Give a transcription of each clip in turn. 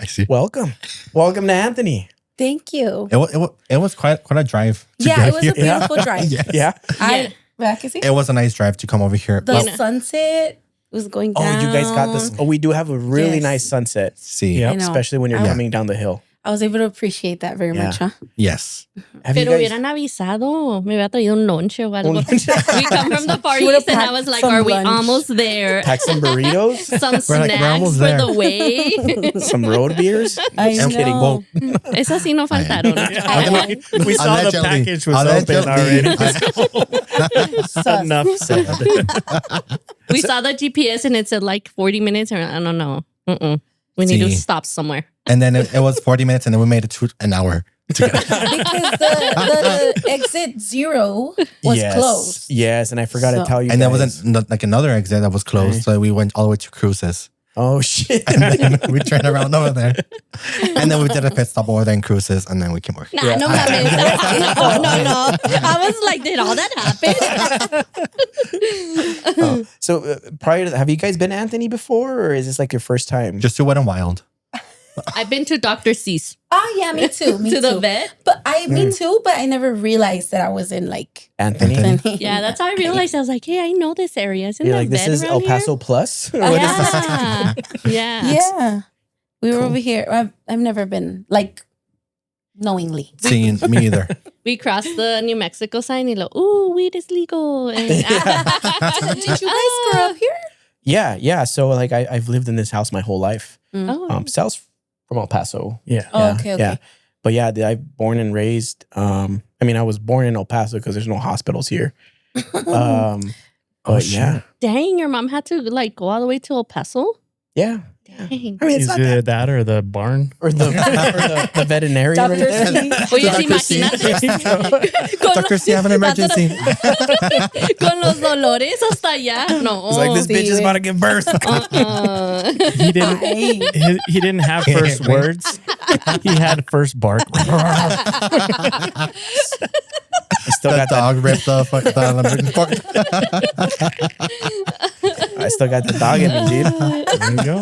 taxi. Welcome to Anthony. Thank you. It was quite a drive. Yeah, it was a beautiful drive. Yes. Yeah. I can see It was a nice drive to come over here. the sunset was going down. Oh, you guys got this. Oh, we do have a really nice sunset. See, Yeah, I know. especially when you're coming down the hill. I was able to appreciate that very much, huh? yes. Have you Pero guys? hubieran avisado. Me hubiera traído un lonche o algo. Un lonche. We come from the parties would've and I packed was like, some are we lunch. almost there? Pack some burritos, Some We're snacks almost for there. the way. some road beers. I I'm kidding. know. Well, Esas sí no faltaron. we saw the Allegedly. package was open already. Sus. Enough said. We saw the GPS and it said like 40 minutes or I don't know. We need to See. stop somewhere. And then it was 40 minutes and then we made it to an hour. Because the exit 0 was closed. Yes, and I forgot to So- tell you. And there guys. wasn't like another exit that was closed. So we went all the way to Cruises. Oh shit! And then we turned around over there. And then we did a pit stop over there in Cruises. And then we came over. Nah, no mames. No. I was like, did all that happen? So prior to have you guys been to Anthony before, or is this like your first time? Just to Wet and Wild. I've been to Dr. C's. Oh, yeah, me too. Me To too. the vet? But me too, but I never realized that I was in like Anthony. Anthony. Yeah, that's how I realized. I was like, hey, I know this area. Isn't You're that like, this vet is around El here? Paso Plus. What is this? Yeah. Yeah. We were over here. I've never been like knowingly. Seeing me either. We crossed the New Mexico sign and like, ooh, weed is legal. And Did you guys grow up here? Yeah. So like I've lived in this house my whole life. oh. Sal's from El Paso. Yeah. Oh, okay. Yeah. But yeah, I'm born and raised. I mean, I was born in El Paso because there's no hospitals here. But yeah. Dang, your mom had to like go all the way to El Paso? Yeah. Dang. I mean, it's Is not it that or the barn? or the the veterinarian. Dr. right there. C. Oye, Dr. C. imagínate. Dr. C, I have an emergency. Con los dolores hasta allá. No. It's like this bitch is about to give birth. He didn't. Ay. He didn't have first words. He had first bark. I still The got that. dog ripped off. I still got the dog in me, dude. There you go.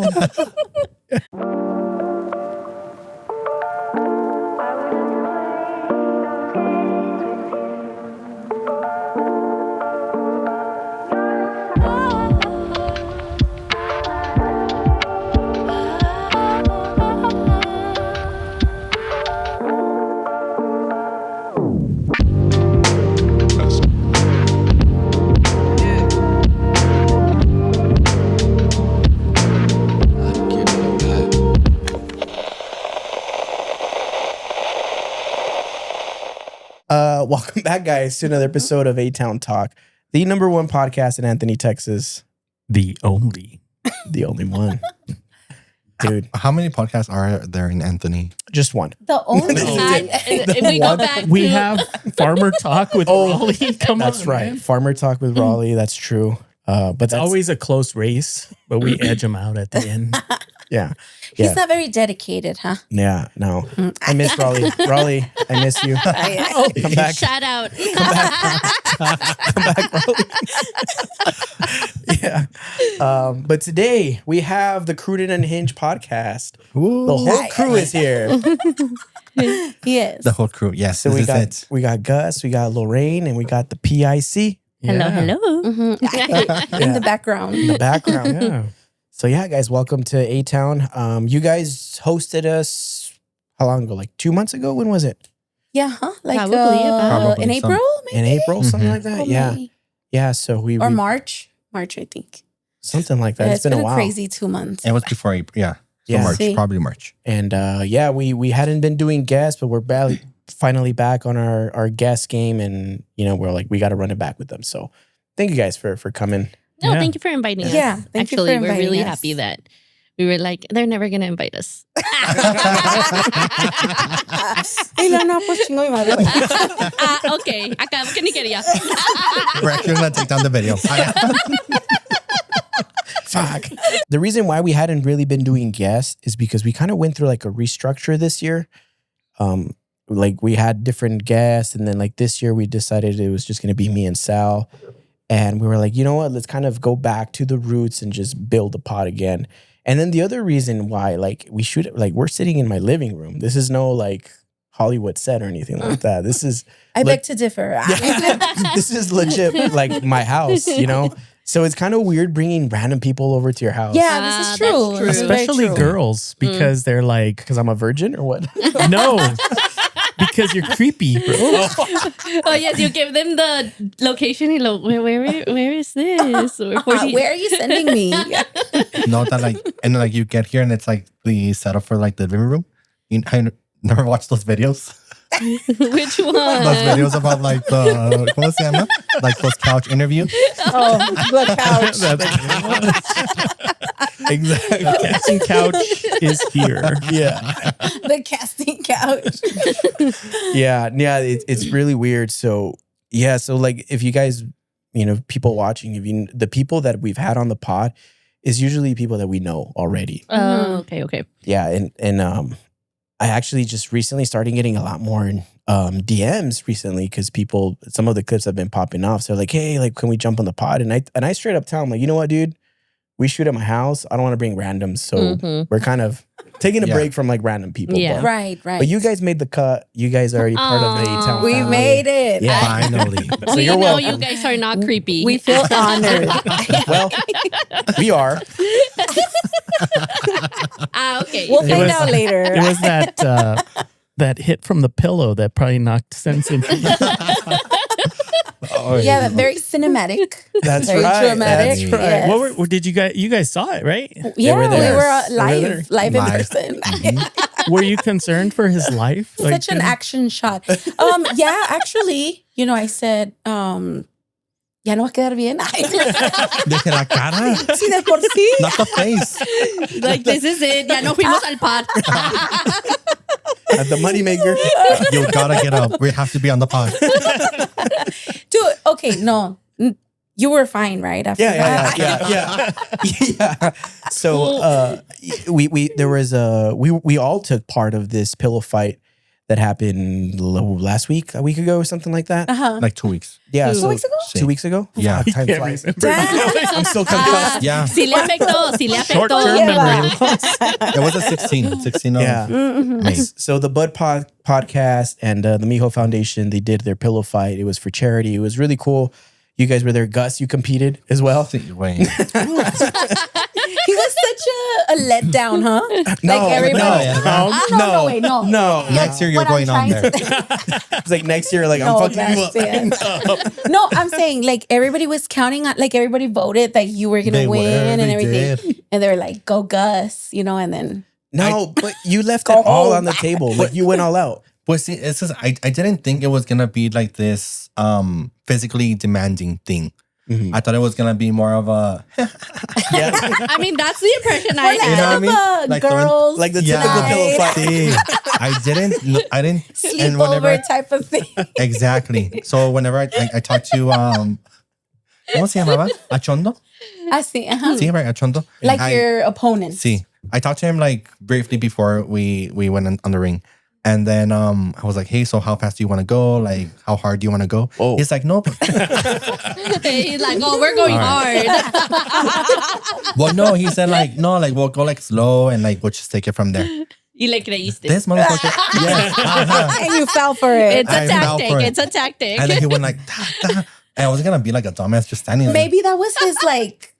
Welcome back, guys, to another episode of A-Town Talk, the #1 podcast in Anthony, Texas. The only. The only one. Dude, How many podcasts are there in Anthony? just one. The only If we go back We to have Farmer Talk with Raleigh. Come on, That's right. man. Farmer Talk with Raleigh. That's true. But It's that's always a close race, but we edge them out at the end. yeah. He's Yeah. not very dedicated, huh? Yeah, no. I miss Raleigh. Raleigh, I miss you. Come back. shout out. Come back, Raleigh. Yeah. But today we have the Crude Unhinged podcast. The whole crew is here. Yes. The whole crew. Yes, So this is it. we got Gus, we got Lorraine, and we got the PIC Hello, hello. Mhm. In the background. in the background. Yeah. So yeah, guys, welcome to A-Town. You guys hosted us how long ago? Like 2 months ago? When was it? Yeah, huh? Like Probably about- Probably in some- April, maybe? In April, something like that. Or Yeah. May. Yeah. So we Or March. March, I think. something like that. Yeah, It's been a while. crazy 2 months. It was before April. Yeah. So Yeah. March. See? Probably March. And yeah, we hadn't been doing guests, but we're finally back on our guest game, and we're like, we got to run it back with them. So thank you guys for coming. No, Yeah. thank you for inviting us. Yeah, thank you for Actually, we're inviting really us. happy that we were like, they're never going to invite us. Ay, no, pues chingo mi madre. Okay. Acá, ¿qué ni quería? We're actually going to take down the video. Fuck. The reason why we hadn't really been doing guests is because we kind of went through like a restructure this year. Like we had different guests, and then like this year we decided it was just going to be me and Sal. And we were like, you know what? Let's kind of go back to the roots and just build the pod again. And then the other reason why, like, we shoot, like, we're sitting in my living room. This is no like Hollywood set or anything like that. This is I beg to differ. this is legit like my house, you know? So it's kind of weird bringing random people over to your house. Yeah, this is true. That's true. This is very Especially true. girls, because they're like, Because I'm a virgin or what? no, because you're creepy, bro. Oh yes, you give them the location. You know, where is this? Where are you sending me? No, that like, and like you get here and it's like the setup for like the living room. I never watched those videos. Which one? Those videos about like the, ¿cómo se llama? Like those couch interviews. Oh, the couch. Exactly. The casting couch is here. Yeah. The casting couch. Yeah. It's really weird. So, yeah. So, like, if you guys, you know, people watching, if you, the people that we've had on the pod is usually people that we know already. Oh, okay. Yeah. And I actually just recently started getting a lot more DMs recently because people, some of the clips have been popping off. So like, hey, like, can we jump on the pod? And I straight up tell them, like, you know what, dude? We shoot at my house. I don't want to bring randoms. So we're kind of taking a break from like random people. Yeah. But, Right. but you guys made the cut. You guys are already part of the town We family. made it. Yeah. Finally. So We you're know welcome. you guys are not creepy. We feel honored. Well, we are. Okay. We'll It find was- out later. It was that hit from the pillow that probably knocked sense into Yeah, very cinematic. That's Very right. dramatic. That's right. Yes. What were did you guys saw it, right? Yeah, were we there. were They were there. live in Live. person. Were you concerned for his life? Such an action shot. Yeah, actually, you know, I said, ya no va a quedar bien. Dije la cara, Sí, de por sí. not the face. Like, this is it. Ya no fuimos al pod. At the moneymaker. You gotta get up. We have to be on the pod. Dude, okay, no. You were fine, right? After that? Yeah. So we all took part of this pillow fight that happened last week, a week ago, or something like that. Uh-huh. Like 2 weeks. Yeah, 2 weeks ago? 2 weeks ago. Yeah. Fuck, time flies. I'm still concussed. Yeah. Sí le afectó. Sí le afectó. Short-term Yeah. memory loss. It was a 16 of Yeah. May. So the Bud podcast and the Miho Foundation, they did their pillow fight. It was for charity. It was really cool. You guys were there. Gus, you competed as well. Wait. He was such a letdown, huh? No, Like everybody. no, wait, no. no. Next year, you're What I'm going on trying there. to- It's like next year, like I'm No, fucking you up. next year. No, I'm saying like everybody was counting on, like everybody voted that you were gonna They were, win and they everything, did. and they were like, "Go Gus," you know, and then No, but you left Go it all home. on the table. Like you went all out. But see, it's just, I didn't think it was gonna be like this physically demanding thing. Mhm. I thought it was gonna be more of a Yeah, I mean, that's the impression I like, You know had. what I mean? a Like throwing- girls like the Yeah. typical pillow fight. See, I didn't and whenever sleepover type of thing. exactly. So whenever I talked to ¿cómo se llamaba? Achondo? Así, uh-huh. Sí, right, Achondo. Like I- your opponent. See, I talked to him like briefly before we went on the ring. And then I was like, hey, so how fast do you want to go? Like, how hard do you want to go? Oh. He's like, no. He's like, oh, we're going hard. Well, no, he said like, no, like we'll go like slow and like we'll just take it from there. Y le creíste. This motherfucker. Yes. Uh-huh. And you fell for it. It's a I fell tactic. for it. It's a tactic. And then he went like, da, da. And I was going to be like a dumbass just standing there. Maybe that was his like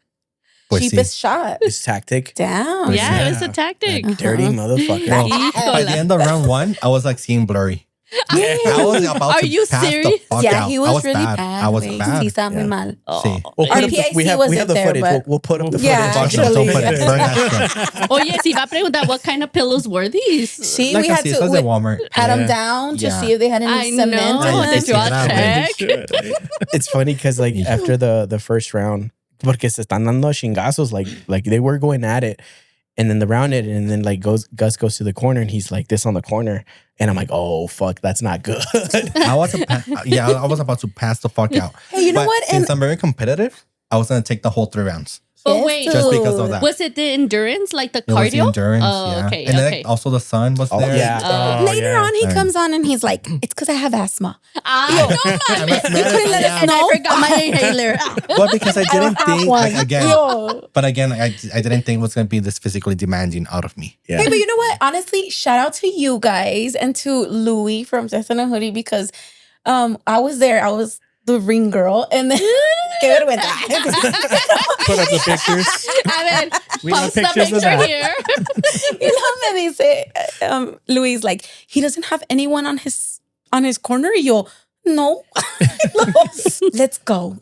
Pues sí. cheapest shot. This tactic. Damn. Yeah, it's a tactic. Dirty motherfucker. Well, by the Híjole. end of round 1, I was like seeing blurry. I was about Are to you pass serious? the fuck Yeah, out. he I was really bad. I was güey. bad. Sí, estaba muy Yeah. mal. Sí. We'll Our put up the, PIC we have wasn't the there, footage. but- We'll put up the Yeah, footage. Fuck no, don't actually. put it. Burn that shit. Oye, si va a preguntar what kind of pillows were these. See, Like we I had see, it to says we at Walmart. pat them Yeah. down to Yeah. see if they had any I cement. know. Yeah, Did you all yeah. check? It's funny because like after the first round, porque se están dando chingazos, like they were going at it. And then the round it, and then like Gus goes to the corner, and he's like this on the corner, and I'm like, oh fuck, that's not good. I was about to pass the fuck out. Hey, you know But what? Since I'm very competitive, I was gonna take the whole 3 rounds. But Yes, wait, just because of that. was it the endurance, like the It was the cardio? endurance, Oh, yeah. okay, And then okay. like, also the sun was Oh, there. yeah. Oh, Later yeah. on, he And- comes on and he's like, "It's because I have asthma." No, You couldn't let us and know. I forgot my inhaler. Well, because I didn't have think, one. like, again, Yo. but again, I didn't think it was going to be this physically demanding out of me. Yeah. Hey, but you know what? Honestly, shout out to you guys and to Louie from Sex and a Hoodie because I was there. I was the ring girl, and then qué vergüenza. Put up the pictures. I mean, We have post the pictures of picture that. here. You know, me dice, Louis like he doesn't have anyone on his corner. Y yo, no, let's go.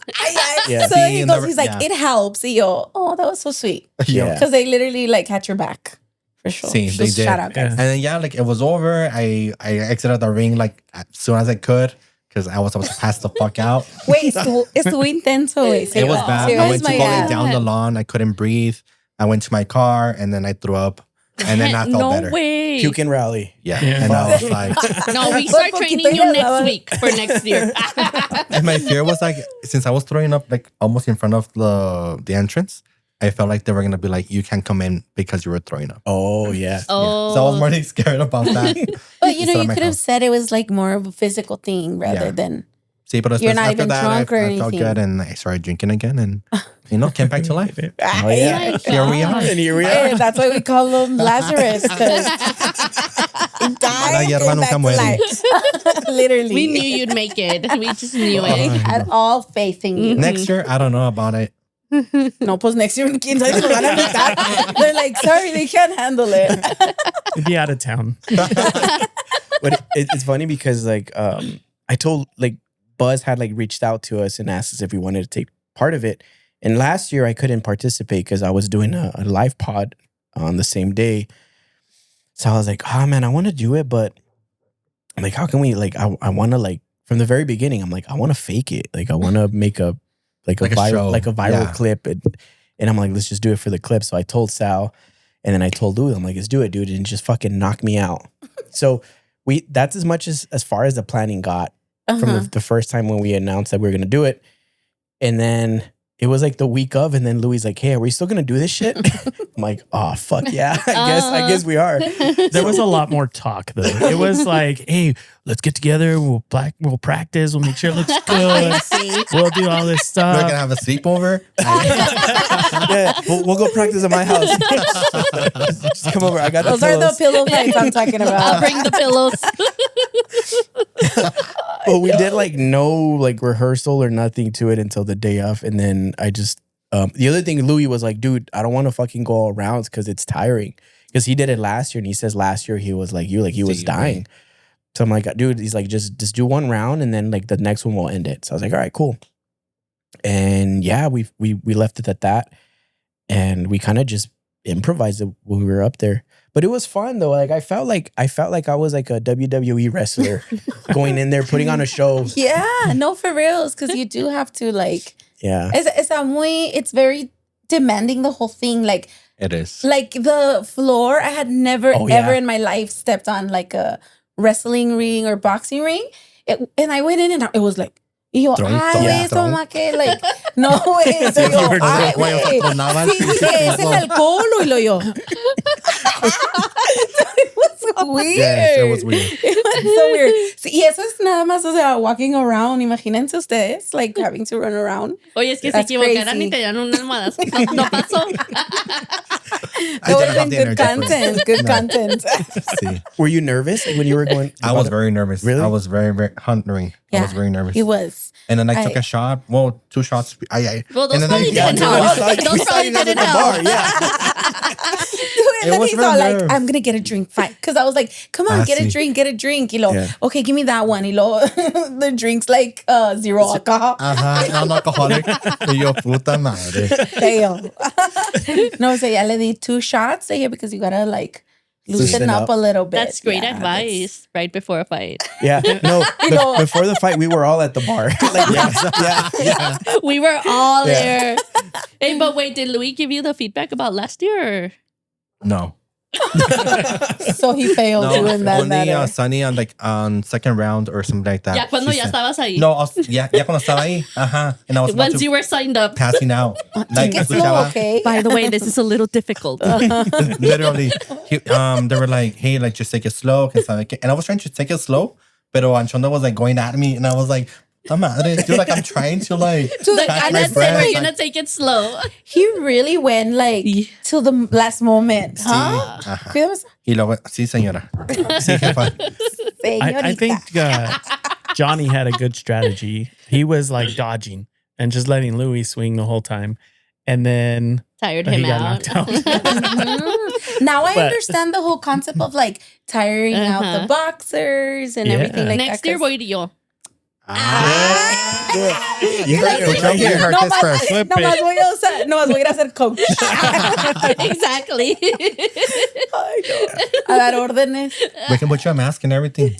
Yeah. So See, he and goes, the- he's like, yeah. it helps. Y yo, oh, that was so sweet Yeah. because they literally like had your back for sure. See, they Just did. shout out, guys. And then, yeah, like it was over. I exited the ring like as soon as I could because I was supposed to pass the fuck out. Wait, estuvo intenso. Wait, It was bad. I went to my go lay ass. down the lawn. I couldn't breathe. I went to my car and then I threw up. And then I felt no better. way. Puke and rally. Yeah. Yeah. And I was like, No, we start training you next week for next year. and my fear was like, since I was throwing up like almost in front of the entrance, I felt like they were gonna be like, you can't come in because you were throwing up. Oh, yeah. Oh, So I was more like, scared about that. But you know, Instead of you my could have house. said it was like more of a physical thing rather Yeah. than See, but You're not after even that, drunk or I felt anything. good and I started drinking again and, came back to life. Oh, yeah. Here we are. And here we Hey, are. that's why we call him Lazarus because he La died hierba came nunca back to muere. life. Literally, we knew you'd make it. We just knew we it. had all faith in you. Next year, I don't know about it. No, pues next year, ¿quién sabe si lo van a invitar? They're like, sorry, they can't handle it. We'd be out of town. But it's funny because like I told like Buzz had like reached out to us and asked us if we wanted to take part of it. And last year I couldn't participate because I was doing a live pod on the same day. So I was like, oh man, I want to do it, but I'm like, how can we like I want to like from the very beginning, I'm like, I want to fake it. Like I want to make a Like a viral show. Yeah. clip and I'm like, let's just do it for the clip. So I told Sal and then I told Louis, I'm like, let's do it, dude, and just fucking knock me out. So that's as much as far as the planning got from the first time when we announced that we were gonna do it. And then it was like the week of, and then Louis like, hey, are we still gonna do this shit? I'm like, oh fuck yeah. I guess we are. There was a lot more talk though. It was like, hey, let's get together. We'll practice. We'll make sure it looks good. We'll do all this We're stuff. gonna have a sleepover. Yeah, we'll go practice at my house. Just come over. I got Those the are the pillows. pillow fights I'm talking I'll about. bring the pillows. But we did like no like rehearsal or nothing to it until the day of, and then I just the other thing Louis was like, dude, I don't want to fucking go all rounds because it's tiring. Because he did it last year, and he says last year he was like you, like he was dying. So I'm like, dude, he's like, just do one round, and then like the next one will end it. So I was like, all right, cool. And yeah, we left it at that, and we kind of just improvised it when we were up there. But it was fun though. Like I felt like I was like a WWE wrestler going in there putting on a show. Yeah, no, for reals, because you do have to like. Yeah. It's very demanding, the whole thing. Like It is. Like the floor, I had never Oh, yeah. ever in my life stepped on like a wrestling ring or boxing ring. And I went in and it was like, y yo, Tron, ay, tron, güey, esto tron. más que, like, no, güey. So yo, ay, Güey, o sea, güey. tronaban Sí, sin dije, es el piso. alcohol y lo yo. It was weird. Yes, it was weird. It was so weird. Sí, y eso es nada más, o sea, walking around. Imagínense ustedes, like, having to run around. Oye, es que se That's equivocaran crazy. y te dan una almohada. No pasó. I That would didn't have have been the good energy for it. content. Good No. content. See, Were you nervous when you were going? I was very nervous. Really? I was very, very hungry. I Yeah, was very nervous. He was. And then I took a shot. Well, 2 shots. Well, those and then probably I- didn't Yeah, help. we Those saw you probably guys at didn't the bar. help. Yeah. And It then was he's real all like, nerve. I'm going to get a drink. Fine. Because I was like, come on, Ah, get a sí. drink, get a drink. Y lo, Yeah. okay, give me that one. Y lo, the drink's like 0 alcohol. Ajá, I'm alcoholic. Y yo, puta madre. Fail. No, so ya le di 2 shots because you got to like loosen Loosen up up. a little bit. That's great Yeah, advice right before a fight. Yeah. No, know- before the fight, we were all at the bar. Like, yeah. We were all Yeah. there. Hey, but wait, did Louis give you the feedback about last year? Or? No. So he failed No, you in that only matter. Sunny on like on second round or something like that. Ya cuando She ya said- estabas ahí. No, ya cuando estaba ahí. And I was about Once to you were signed up. passing out. Like, Take it slow, escuchaba- okay? By the way, this is a little difficult. Literally, they were like, "Hey, like just take it slow," and I was trying to take it slow, pero Anchonda was like going at me, and I was like, "La madre, dude!" Like I'm trying to like Dude, Like, catch and my then said breath. we're Like, gonna take it slow. He really went like till the last moment, huh? ajá. Cuídame, Y luego, sí, señora. Sí, jefa. I think Jonny had a good strategy. He was like dodging and just letting Louis swing the whole time. And then Tired he him got out. knocked out. Now I But- understand the whole concept of like tiring out the boxers and Yeah. everything like Next that. year 'cause- voy yo. You heard this first. Flip no más it. voy a usar, no más voy a ir a ser coach. Exactly. Ay, no. A dar órdenes. We can put you a mask and everything.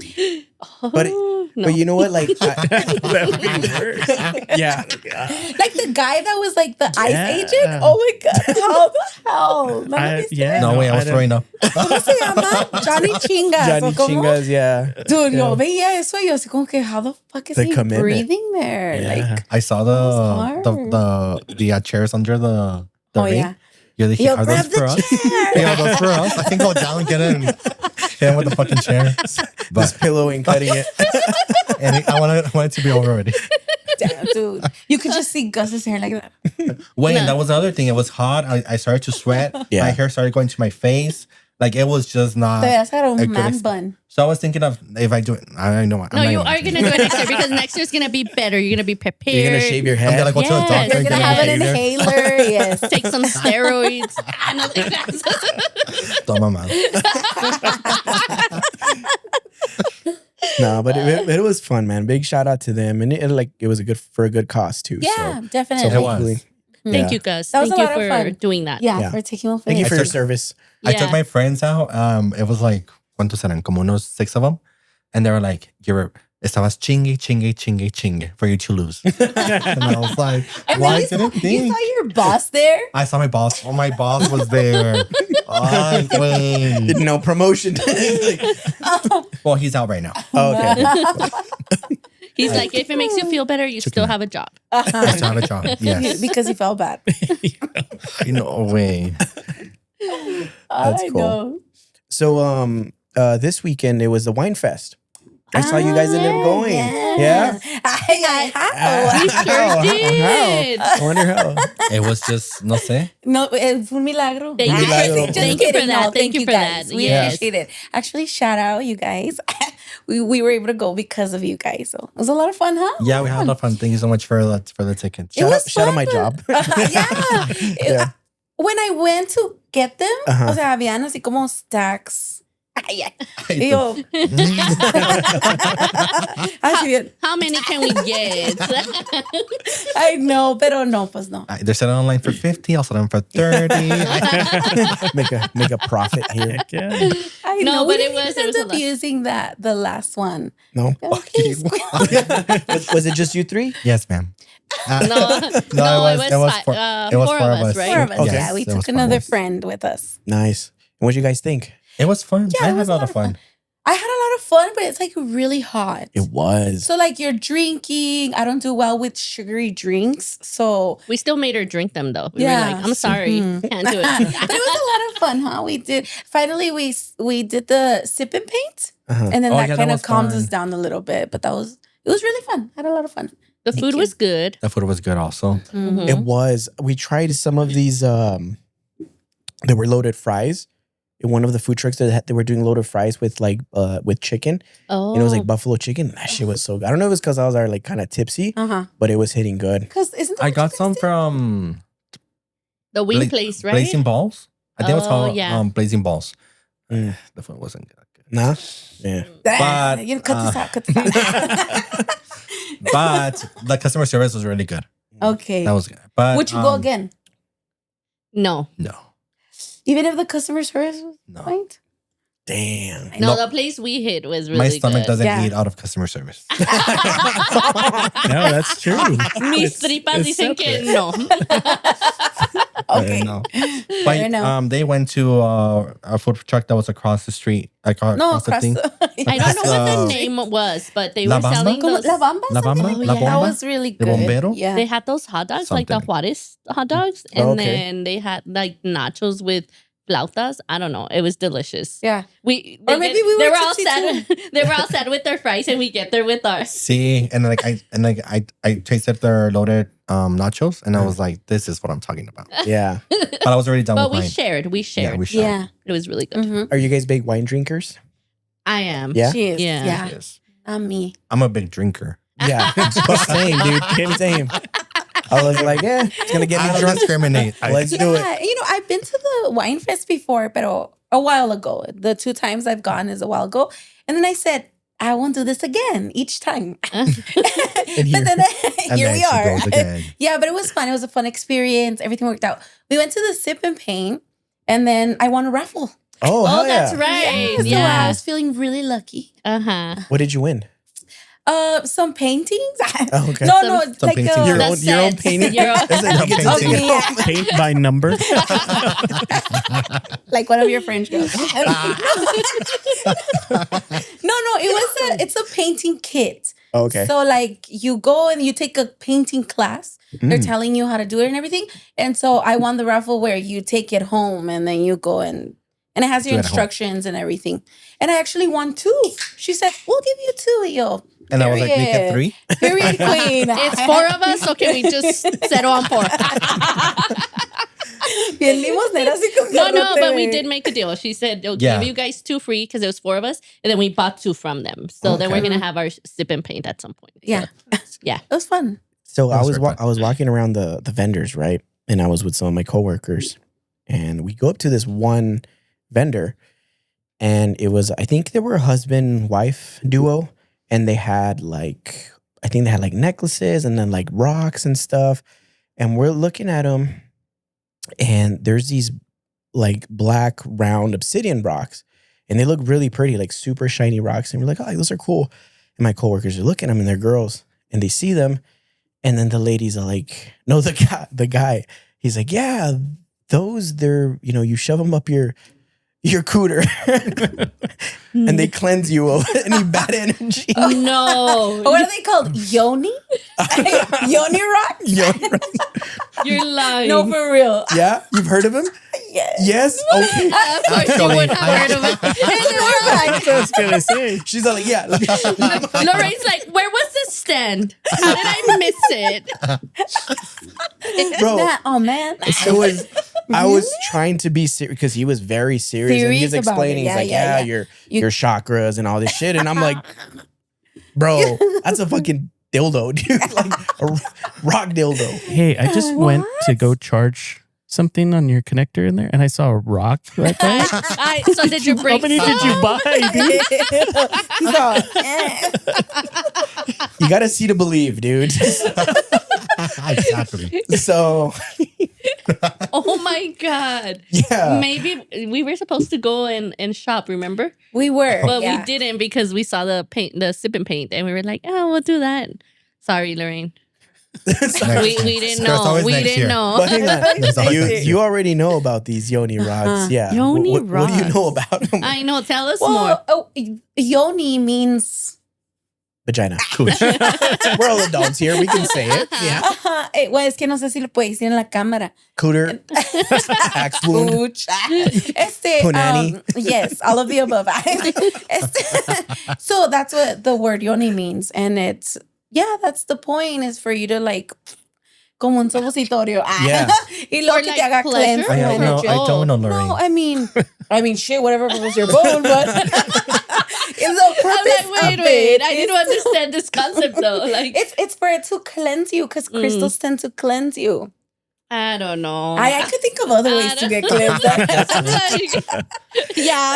But but you know what? Like, That would be worse. Yeah. Like the guy that was like the Yeah. ICE agent. Oh my god! How the hell? None of these Yeah. No way, I was I don't- throwing up. ¿Cómo se llama? Johnny Chingas. Johnny ¿o cómo? Chingas, yeah. Dude, yo veía eso y yo así como que, how the fuck is The he commitment. breathing there? Yeah. Like, I saw was the chairs under the oh ring. yeah. You're like, Yo, are those grab the for us? chair. Yeah, are those for us? I can go down and get in. Hit him with the fucking chair. This But pillow ain't cutting it. and I want it to be over already. Damn, dude. You could just see Gus's hair like that. Wait, that was the other thing. It was hot. I started to sweat. Yeah. My hair started going to my face. Like it was just not. Te has got a good man ex- bun. So I was thinking of if I do it. I know. No, you are gonna do it next year because next year's gonna be better. You're gonna be prepared. You're gonna shave your I'm gonna head. go to the Yes. doctor. You're and gonna get have an an inhaler. inhaler. Yes. Take some steroids. I know that's Toma mal. No, but it was fun, man. Big shout out to them, and it was a good cause too. Yeah, so, definitely. So so it was. hopefully, Thank yeah. you, Gus. That was Thank a you lot of for fun. doing that. Yeah, Yeah. for taking off. Thank you for I your took- service. I took Yeah. my friends out. It was like, ¿cuántos eran? Como unos 6 of them. And they were like, estabas chingue for you to lose. And I was like, why you didn't saw think? your boss there? I saw my boss. Oh, my boss was there. Ay, güey. No promotion. Well, he's out right now. Oh, okay. He's like, if it makes you feel better, you still have a job. I still have a job. Yes. Because he felt bad. No way. That's I cool. know. So this weekend it was the wine fest. I saw you guys ended up going. Yeah. I We sure did. I wonder how. It was just, no sé. No, fue un milagro. Thank you. Just Thank you for kidding. that. No, Thank you for guys. that. We Yes. appreciate it. Actually, shout out you guys. We were able to go because of you guys. So it was a lot of fun, huh? Yeah, we had a lot of fun. Thank you so much for the tickets. It was Shout out fun, my but- job. Yeah. Yeah. When I went to get them, Ajá. o sea, habían así como stacks. Ay, ay. Ay, Y yo, así bien. How many can we get? I know, pero no, pues no. They're selling online for 50. I'll sell them for 30. make a profit here. Yeah. I No, know. but We it was- didn't it was a end up lot. using the last one. No, Please. was it just you three? Yes, ma'am. No, it was four four of us, right? Four of us. Okay. Yeah, we It was took four of another us. friend with us. Nice. And what do you guys think? It was fun. Yeah, I it had was a lot of fun. I had a lot of fun, but it's like really hot. It was. So like you're drinking. I don't do well with sugary drinks. So We still made her drink them though. We Yeah. were like, I'm sorry, Mhm. can't do it. but it was a lot of fun, huh? We did. Finally, we did the sip and paint, Uh-huh. and then Oh, that yeah, that kind of was calmed fun. us down a little bit. But it was really fun. I had a lot of fun. The food was good. The food was good also. Mhm. It was. We tried some of these. They were loaded fries. In one of the food trucks they were doing loaded fries with with chicken. Oh, And it was like buffalo chicken. That shit was so good. I don't know if it's because I was like kind of tipsy, Uh-huh. but it was hitting good. Because isn't that I what got you some guys did? from the wing Bla- place, right? Blazing Balls. I think it was Oh, called yeah. Blazing Balls. Mm. The food wasn't good. Nah. Yeah. Ah, But, you know, cut this out. Cut this out. But the customer service was really good. Okay. That was good. But Would you go again? No, No. Even if the customer service was No. fine? Damn. No, the place we hit was really My stomach good. doesn't eat out of customer service. No, that's true. Mis tripas it's dicen que separate. no. Okay. No. Fair But enough. they went to a food truck that was across the street. No, Across the thing. I don't know what the Uh, name was, but they La were Bamba? selling Como those. La Bamba? La Bamba? something? La That Bomba? was really The good. Bombero? Yeah. They had those hot dogs, like the Something. Juarez hot dogs, and Okay. then they had like nachos with flautas. I don't know. It was delicious. Yeah. Or maybe we they were were all tipsy sad. They were all sad with their fries, and we get there with our. See, and I tasted their loaded nachos, and I was like, "This is what I'm talking about." Yeah. But I was already done But with we mine. shared. We shared. Yeah, we shared. Yeah. It was really good. Mhm. Are you guys big wine drinkers? I am. Yeah? She is. Yeah. Yeah. Yes. Not me. I'm a big drinker. Yeah. Same, dude. Same. I was like, it's gonna get I me don't drunk. discriminate. Let's do it. Yeah, I've been to the wine fest before, but a while ago. The 2 times I've gone is a while ago. And then I said, I won't do this again each time. here- but then And here then we she are. goes again. Yeah, but it was fun. It was a fun experience. Everything worked out. We went to the Sip and Paint, and then I won a raffle. Oh, Oh, hell that's yeah. right. So I Yeah. was feeling really lucky. What did you win? Some paintings. Oh, okay. No, it's Some like paintings. Your The own sets. painting? Your own- Is it- you get to Of take me, it yeah. home? Paint by number. like one of your French girls. No, it's a painting kit. Okay. So like you go and you take a painting class. They're telling you how to do it and everything. And so I won the raffle where you take it home and then you go and it has your Do it at home. instructions and everything. And I actually won 2. She said, "We'll give you 2, yo." And I was like, "Make it Period. 3." Period, queen. It's 4 of us, so can we just settle on 4? Bien limosnera, así con No, garrote, but we baby. did make a deal. She said, "They'll Yeah. give you guys 2 free because it was 4 of us, and then we bought 2 from them. So then Okay. we're gonna have our sip and paint at some point." Yeah. Yeah. It was fun. So I That was was very fun. I was walking around the vendors, right? And I was with some of my coworkers, and we go up to this one vendor, and it was, I think they were a husband wife duo, and they had like, I think they had like necklaces and then like rocks and stuff, and we're looking at them, and there's these like black round obsidian rocks, and they look really pretty, like super shiny rocks, and we're like, oh, those are cool. And my coworkers are looking at them, and they're girls, and they see them. And then the ladies are like, no, the guy, he's like, yeah, those, they're, you shove them up your cooter and they cleanse you of any bad energy. No, What are they called? Yoni? Yoni rocks? you're lying. No, for real. Yeah, you've heard of him? Yes. Yes. Okay. Of course you Actually, would have heard of it. I was gonna say. She's all like, yeah. Lorraine's like, where was this stand? How did I miss it? Bro, Oh, man. it was, I was trying to be serious because he was very serious and he was Serious about it. explaining, he's Yeah, like, yeah, yeah, yeah. your chakras and all this shit. And I'm like, bro, that's a fucking dildo, dude. Like a rock dildo. Hey, I just went to go charge something on your connector in there, and I saw a rock right there. So did you How break many did you buy, dude? He's all, eh. You gotta see to believe, dude. Exactly. So Oh my God. yeah. Maybe we were supposed to go and shop, remember? We were. But yeah. we didn't because we saw the sip and paint, and we were like, oh, we'll do that. Sorry, Lorraine. We didn't There's know. always We next didn't year. know. But hang on. There's always next year. You already know about these yoni rods. Yeah. Yoni what do you rods. know about them? I know. Tell us more. Well, Yoni means. Vagina. We're all adults here. We can say it. Yeah. Ajá. Well, es que no sé si lo puedo decir en la cámara. Cooter. Axe wound. Pucha. Punani. Yes, all of the above. So that's what the word Yoni means. And it's, that's the point, is for you to like, como un supositorio. Yeah. Y luego Or que like te haga pleasure. cleanse. I don't know. I don't know, No, Lorraine. I mean, shit, whatever was your bone, but it's the I'm purpose like, wait. of it. I didn't understand this concept though. Like, It's for it to cleanse you, because crystals tend to cleanse you. I don't know. I could think of other ways to get cleansed. I'm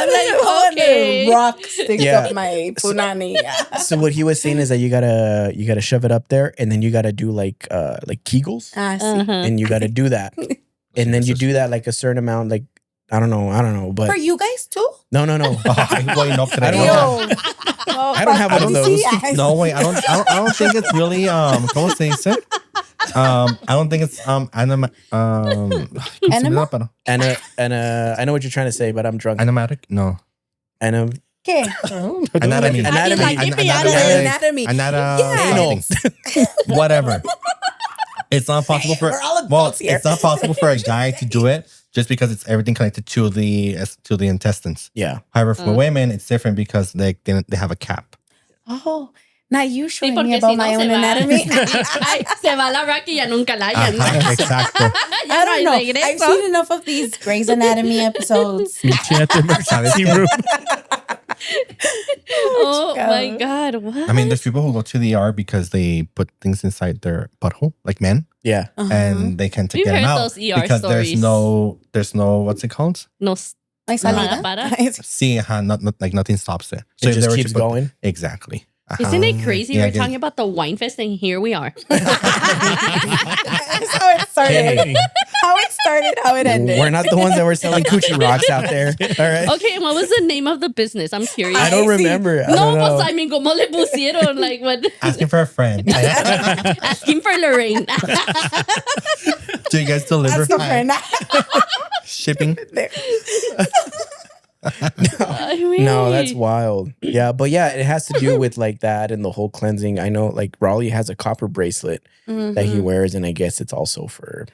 like, okay. Rock sticks Yeah. up my punani. Yeah. So what he was saying is that you gotta shove it up there, and then you gotta do like Kegels, Ah, sí. Uh-huh. and you gotta do that, and then you do that like a certain amount, like I don't know, but For you guys too? no. Wait, no, I don't know. I don't have one of those. No, wait, I don't think it's really ¿cómo se dice? I don't think it's Enema? I know what you're trying to say, but I'm drunk. Animatic? No. ¿Qué? Anatomy. Anatomy. Anal. Whatever. It's not possible for We're all adults here. it's not possible for a guy to do it just because it's everything connected to the intestines. Yeah. However, for women, it's different because they have a cap. Oh, not you Sí, showing me porque about si my no own se va. anatomy. Ay, se va la Rocky y ya nunca la hallan. Exacto. I don't know. I've regreso. seen enough of these Grey's Anatomy episodes. Meet you at the emergency room. Oh my God. What? I mean, there's people who go to the ER because they put things inside their butthole, like men, Yeah. and they can't We've get them heard out those ER because stories. there's no what's it called? No, Like Nada salida. para. See, not like nothing stops it. It if they just were to keeps put- going. Exactly. Isn't it crazy? Yeah, We're again. talking about the wine fest, and here we are. That's how it started. Hey, How it started, how it ended. we're not the ones that were selling coochie rocks out there. All right. Okay, what was the name of the business? I'm curious. I don't remember. I No, don't know. pues I mean, como le pusieron? Like, what? Asking for a friend. Asking for Lorraine. Do you guys deliver That's the friend. shipping? Ay, güey. No, that's wild. Yeah, but yeah, it has to do with like that and the whole cleansing. I know like Raleigh has a copper bracelet that he wears, and I guess it's also for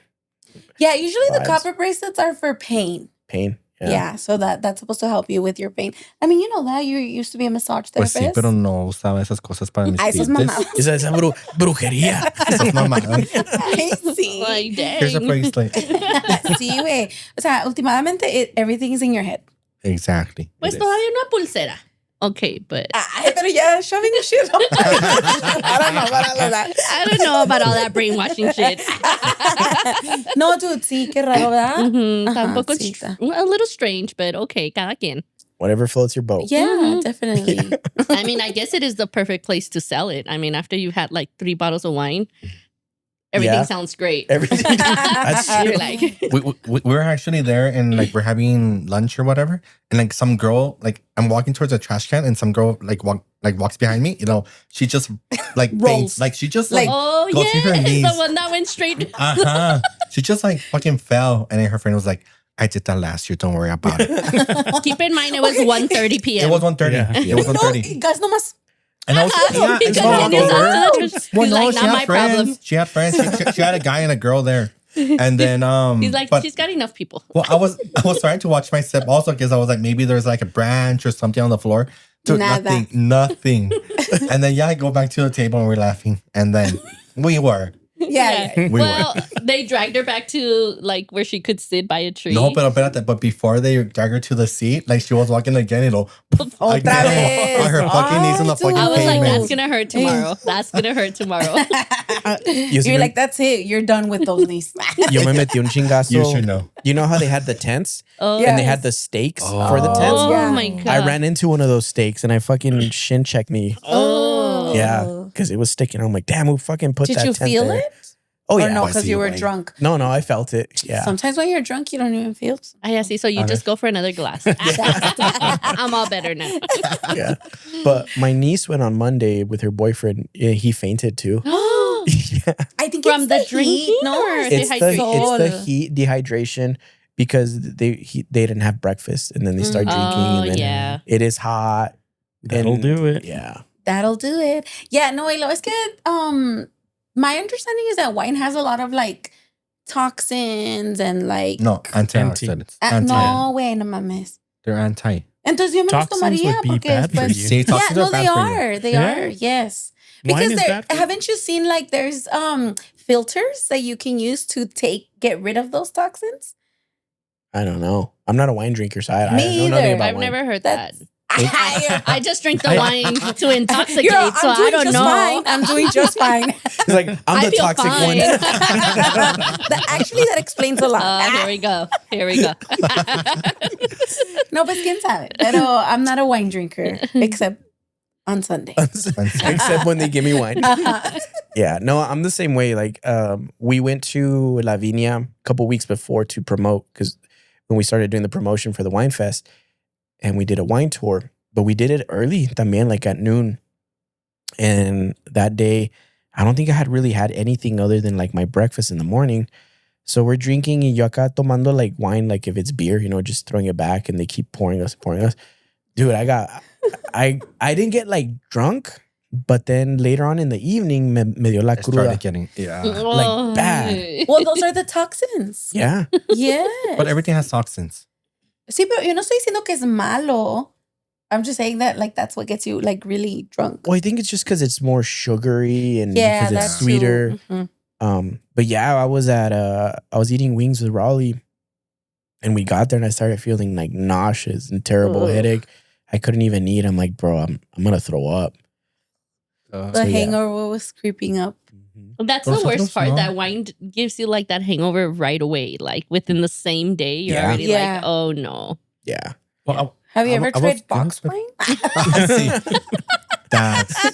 Yeah, usually the Vibes. copper bracelets are for pain. pain. Yeah, so that's supposed to help you with your pain. I mean, you know that. You used to be a massage Pues therapist. sí, pero no usaba esas cosas para mis Eso es dientes. mamá. Esa brujería. Esas mamadas. Ay, sí. Like, dang. Here's a bracelet. Sí, güey. O sea, últimamente, everything is in your head. Exactly. Pues It is. todavía una pulsera. Okay, but Ay, pero ya shoving the shit. I don't know about all of that. I don't know about all that brainwashing shit. No, dude, sí, qué raro, ¿verdad? Mhm, Ajá, tampoco sí, está. a little strange, but okay, cada quien. Whatever floats your boat. Yeah, Mhm. definitely. I mean, I guess it is the perfect place to sell it. I mean, after you've had like 3 bottles of wine, everything Yeah. sounds great. Everything. That's You're true. like, we were actually there and like we're having lunch or whatever, and like some girl, like I'm walking towards a trash can and some girl walks behind me. You know, she just like Rolls. faints. Like she just like oh go to her yeah, knees. the one that went straight. She just like fucking fell, and then her friend was like, "I did that last year. Don't worry about it." Keep in mind, it was 1:30 It p.m. was 1:30. Yeah. It was No, 1:30. guys, no más. And I was yeah, He and so continues over. on to the truth. well, He's no, like, she not had my friends. problem. She had friends. She had a guy and a girl there, and then He's like, but she's got enough people. well, I was trying to watch my step also because I was like, maybe there's like a branch or something on the floor. Dude, Nada. nothing. And then I go back to the table and we're laughing, and then we were. Yeah. We Well, they dragged her back to like where she could sit by a tree. No, but before they drag her to the seat, like she was walking again, like, Otra vez. on her fucking knees on the Ay, fucking I was like, pavement. that's gonna hurt tomorrow. That's gonna hurt tomorrow. You're like, that's it. You're done with those knees. Yo me metí un chingazo. You should know. You know how they had the tents Oh, Yeah. and they had the stakes for the tents? Oh Yeah. my god! I ran into one of those stakes and I fucking shin checked me. Oh, Yeah, because it was sticking. I'm like, damn, who fucking put Did that you tent feel there? it? Oh Or yeah. no, I because see you you were like- drunk. No, I felt it. Yeah. Sometimes when you're drunk, you don't even feel. I see. So you just go for another glass. I'm all better now. Yeah. But my niece went on Monday with her boyfriend. Yeah, he fainted too. Yeah. I think From it's the heat. drinking No, or- It's the Dehydration. heat, dehydration, because they didn't have breakfast and then they start drinking. Oh, And then yeah. it is hot. That'll and- do it. Yeah. that'll do it. Yeah, no, y lo es que my understanding is that wine has a lot of like toxins and like No, antioxidants. no, güey, no mames. They're anti. Entonces yo me los Toxins tomaría would be porque bad for después. you. See, Yeah, toxins no, are bad they for you. are. They Yeah. are. Yes. Wine Because is there, bad for you. haven't you seen like there's filters that you can use to get rid of those toxins? I don't know. I'm not a wine drinker, so I Me know nothing either. about I've wine. never heard That's- that. I, I just drink the wine to intoxicate, I'm so I doing don't just know. fine. I'm doing just fine. It's like, I'm I the feel toxic fine. one. Actually, that explains a lot. Here we go. Here we go. No, but quién sabe. Pero I'm not a wine drinker except on Sunday. Except when they give me wine. Yeah, no, I'm the same way. Like, we went to La Viña a couple weeks before to promote because when we started doing the promotion for the Wine Fest, and we did a wine tour, but we did it early, también, like at noon. And that day, I don't think I had really had anything other than like my breakfast in the morning. So we're drinking, y yo acá tomando like wine, like if it's beer, just throwing it back, and they keep pouring us. Dude, I didn't get like drunk, but then later on in the evening, me dio la I started cruda. getting, Like bad. Well, those are the toxins. Yeah. Yeah. but everything has toxins. Sí, pero yo no estoy diciendo que es malo. I'm just saying that like that's what gets you like really drunk. Well, I think it's just because it's more sugary and Yeah, because that's it's sweeter. Mhm. But yeah, I was eating wings with Raleigh, and we got there, and I started feeling like nauseous and terrible Ugh. headache. I couldn't even eat. I'm like, bro, I'm gonna throw up. The So, yeah. hangover was creeping up. That's Pero the worst nosotros part. no. That wine gives you like that hangover right away. Like within the same day, you're Yeah. already Yeah. like, oh no. Yeah. Well, Have you I ever was tried good, box but- wine? See, that's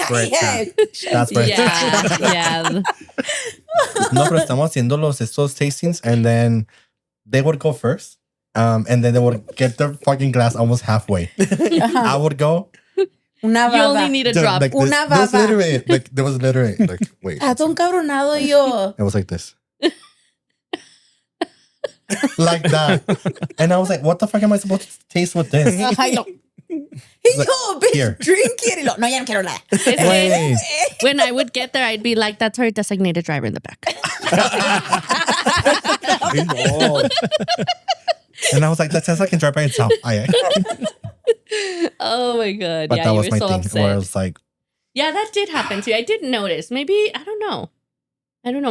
where it's at. That's where it's at. Yeah. Yeah. No, pero estamos haciendo estos tastings, and then they would go first. And then they would get their fucking glass almost halfway. I would go. Una You only baba. need a Dude, drop. like this. Una There was baba. literally like wait. Tato encabronado yo. It was like this. Like that. And I was like, what the fuck am I supposed to taste with this? Ay, no. Y yo, bitch, Here. drink it. Y lo, no, ya no quiero nada. Wait. When I would get there, I'd be like, that's our designated driver in the back. And I was like, that sounds like it can drive by itself. Oh my God. But Yeah, that you was were my so thing. Where I upset. was like, Yeah, that did happen to you. I didn't notice. Maybe, I don't know.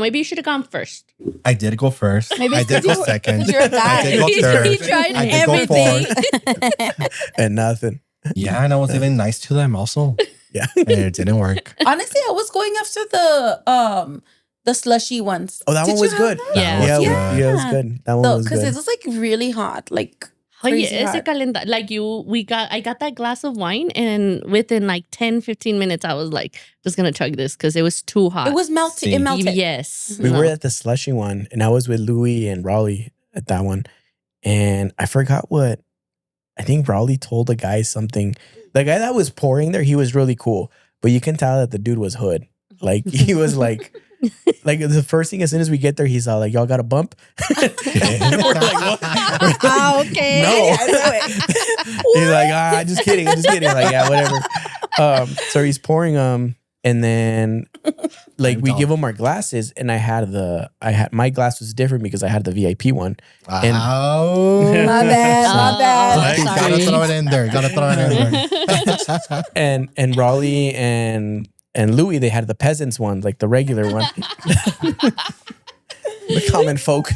Maybe you should have gone first. I did go first. Maybe I it's did 'cause go you- second. 'cause you're a guy. I did go He third. tried I did go everything. fourth. And nothing. Yeah, and I was even nice to them also. Yeah. And it didn't work. Honestly, I was going after the slushy ones. Oh, that Did one you was have good. that? Yeah. Yeah, Yeah. yeah, it was good. That one was Because good. it was like really hot. Like Oye, crazy ese hot. calenta, like I got that glass of wine, and within like 10, 15 minutes, I was like, just gonna chug this because it was too hot. It was melted. See. It melted. Yes. We No. were at the Slushy one, and I was with Louie and Raleigh at that one. And I forgot what, I think Raleigh told the guy something. The guy that was pouring there, he was really cool. But you can tell that the dude was hood. Like, he was like the first thing, as soon as we get there, he's all like, y'all got a bump? And we're like, what? Ah, okay. No. I knew it. He's like, just kidding. Like, yeah, whatever. So he's pouring them, and then like we give him our glasses, and my glass was different because I had the VIP one. And Oh. My bad. My Oh, bad. Gotta throw it in there. Gotta throw it in there. and Raleigh and Louis, they had the peasants one, like the regular one. The common folk.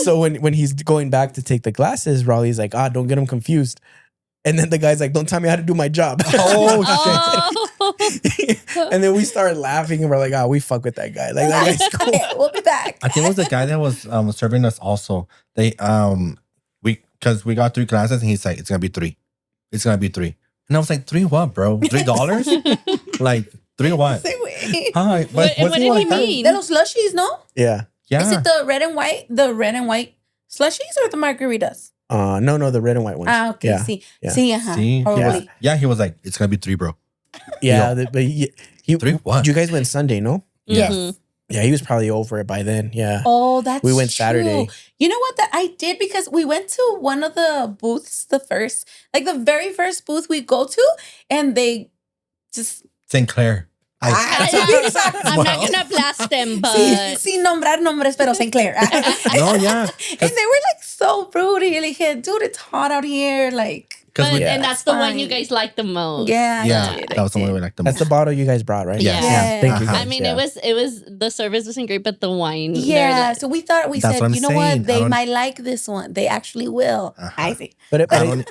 So when he's going back to take the glasses, Raleigh's like, don't get him confused. And then the guy's like, don't tell me how to do my job. Oh, And then we started laughing, and we're like, we fuck with that guy. Like, that guy's cool. We'll be back. I think it was the guy that was serving us also. Because we got 3 glasses, and he's like, it's gonna be 3. It's gonna be 3. And I was like, 3 what, bro? $3? Like 3 what? Say, wait. Hi. What did he like that? mean? De los slushies, no? Yeah. Yeah. Is it the red and white slushies or the margaritas? No, the red and white ones. Okay. Yeah. See. Yeah. See, uh-huh. See? Probably. Yeah, he was like, it's gonna be 3, bro. Yeah. But he 3 what? you guys went Sunday, no? Yeah. Mhm. Yeah, he was probably over it by then. Yeah. Oh, that's We went true. Saturday. You know what? That I did because we went to one of the booths, the very first booth we go to, and they just St. Clair. I'm not gonna blast them, but sin nombrar nombres, pero Sinclair. No, yeah. And they were like so broody. Like, dude, it's hot out here. Like, Because we, and that's the one you fine. guys like the most. yeah, yeah, I did, that was the one we liked the That's most. the bottle you guys brought, right? Yeah. Yeah. Thank you. Uh-huh. guys. I mean, Yeah. it was the service wasn't great, but the wine. Yeah, so we thought That's said, what I'm you know saying. what, I they don't- might like this one. They actually will. Uh-huh. I see. But I don't-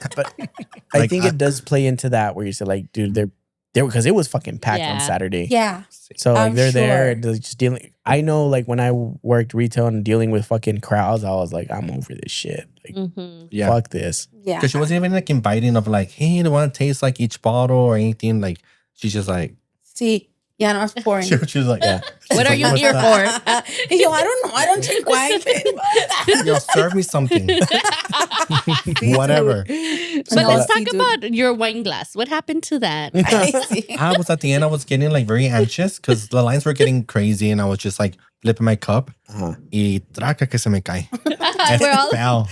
I Like, think it does play into that where you said like, dude, they're because it was fucking packed on Yeah. Saturday. Yeah, So like I'm they're there sure. and they're just dealing. I know like when I worked retail and dealing with fucking crowds, I was like, I'm over this shit. Like, Mm-hmm. Yeah. fuck this. yeah. Because she wasn't even like inviting of like, hey, do you want to taste like each bottle or anything? Like, she's just like, See, Yeah, no, I was pouring. She was like, yeah. What are you "What's here that?" for? Yo, I don't know. I don't drink wine. Yo, serve me something. Whatever. But let's talk about your wine glass. What happened to that? I was at the end, I was getting like very anxious because the lines were getting crazy and I was just like flipping my cup. Y traca que se me cae. And We're it all- fell.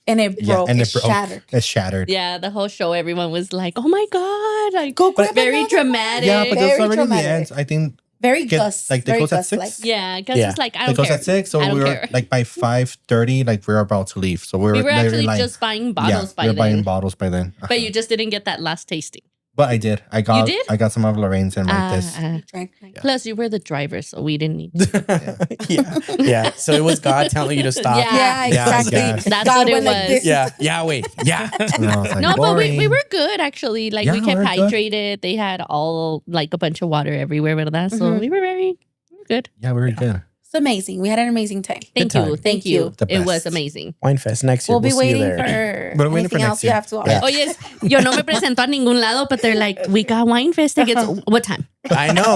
And it broke. and it it broke. shattered. It shattered. Yeah, the whole show, everyone was like, "Oh my god!" Like, Go grab very another dramatic. Yeah, but that's Very already the dramatic. end. I think Very Get- Gus. like, they very close at Gus-like. 6? Yeah, because Yeah. it's like I it don't goes care. at 6, so I don't we were care. like by 5:30, like we were about to leave. So we were We were actually like, just buying bottles by we were buying then, bottles by then. but you just didn't get that last tasting. But I did. I got. did? I got some of Lorraine's and like this. Drank. Plus, you were the driver, so we didn't need to. yeah. So it was God telling you to stop. Yeah. Yeah, Yeah, I exactly. guess. That's God what it went like was. this. Yeah. Yahweh. Yeah. And I was like, No, but we boring. were good actually. Like Yeah, we kept we're good. hydrated. They had all like a bunch of water everywhere with that, so Mhm. we were very good. Yeah, we were good. It's amazing. We had an amazing time. Thank time. you, thank you. The It was best. amazing. Wine Fest next year. We'll be see you waiting there. for We're waiting for anything next else you year. have to Yeah. offer. Oh yes, yo no me presento a ningún lado, but they're like, we got wine fest tickets. What time? I know.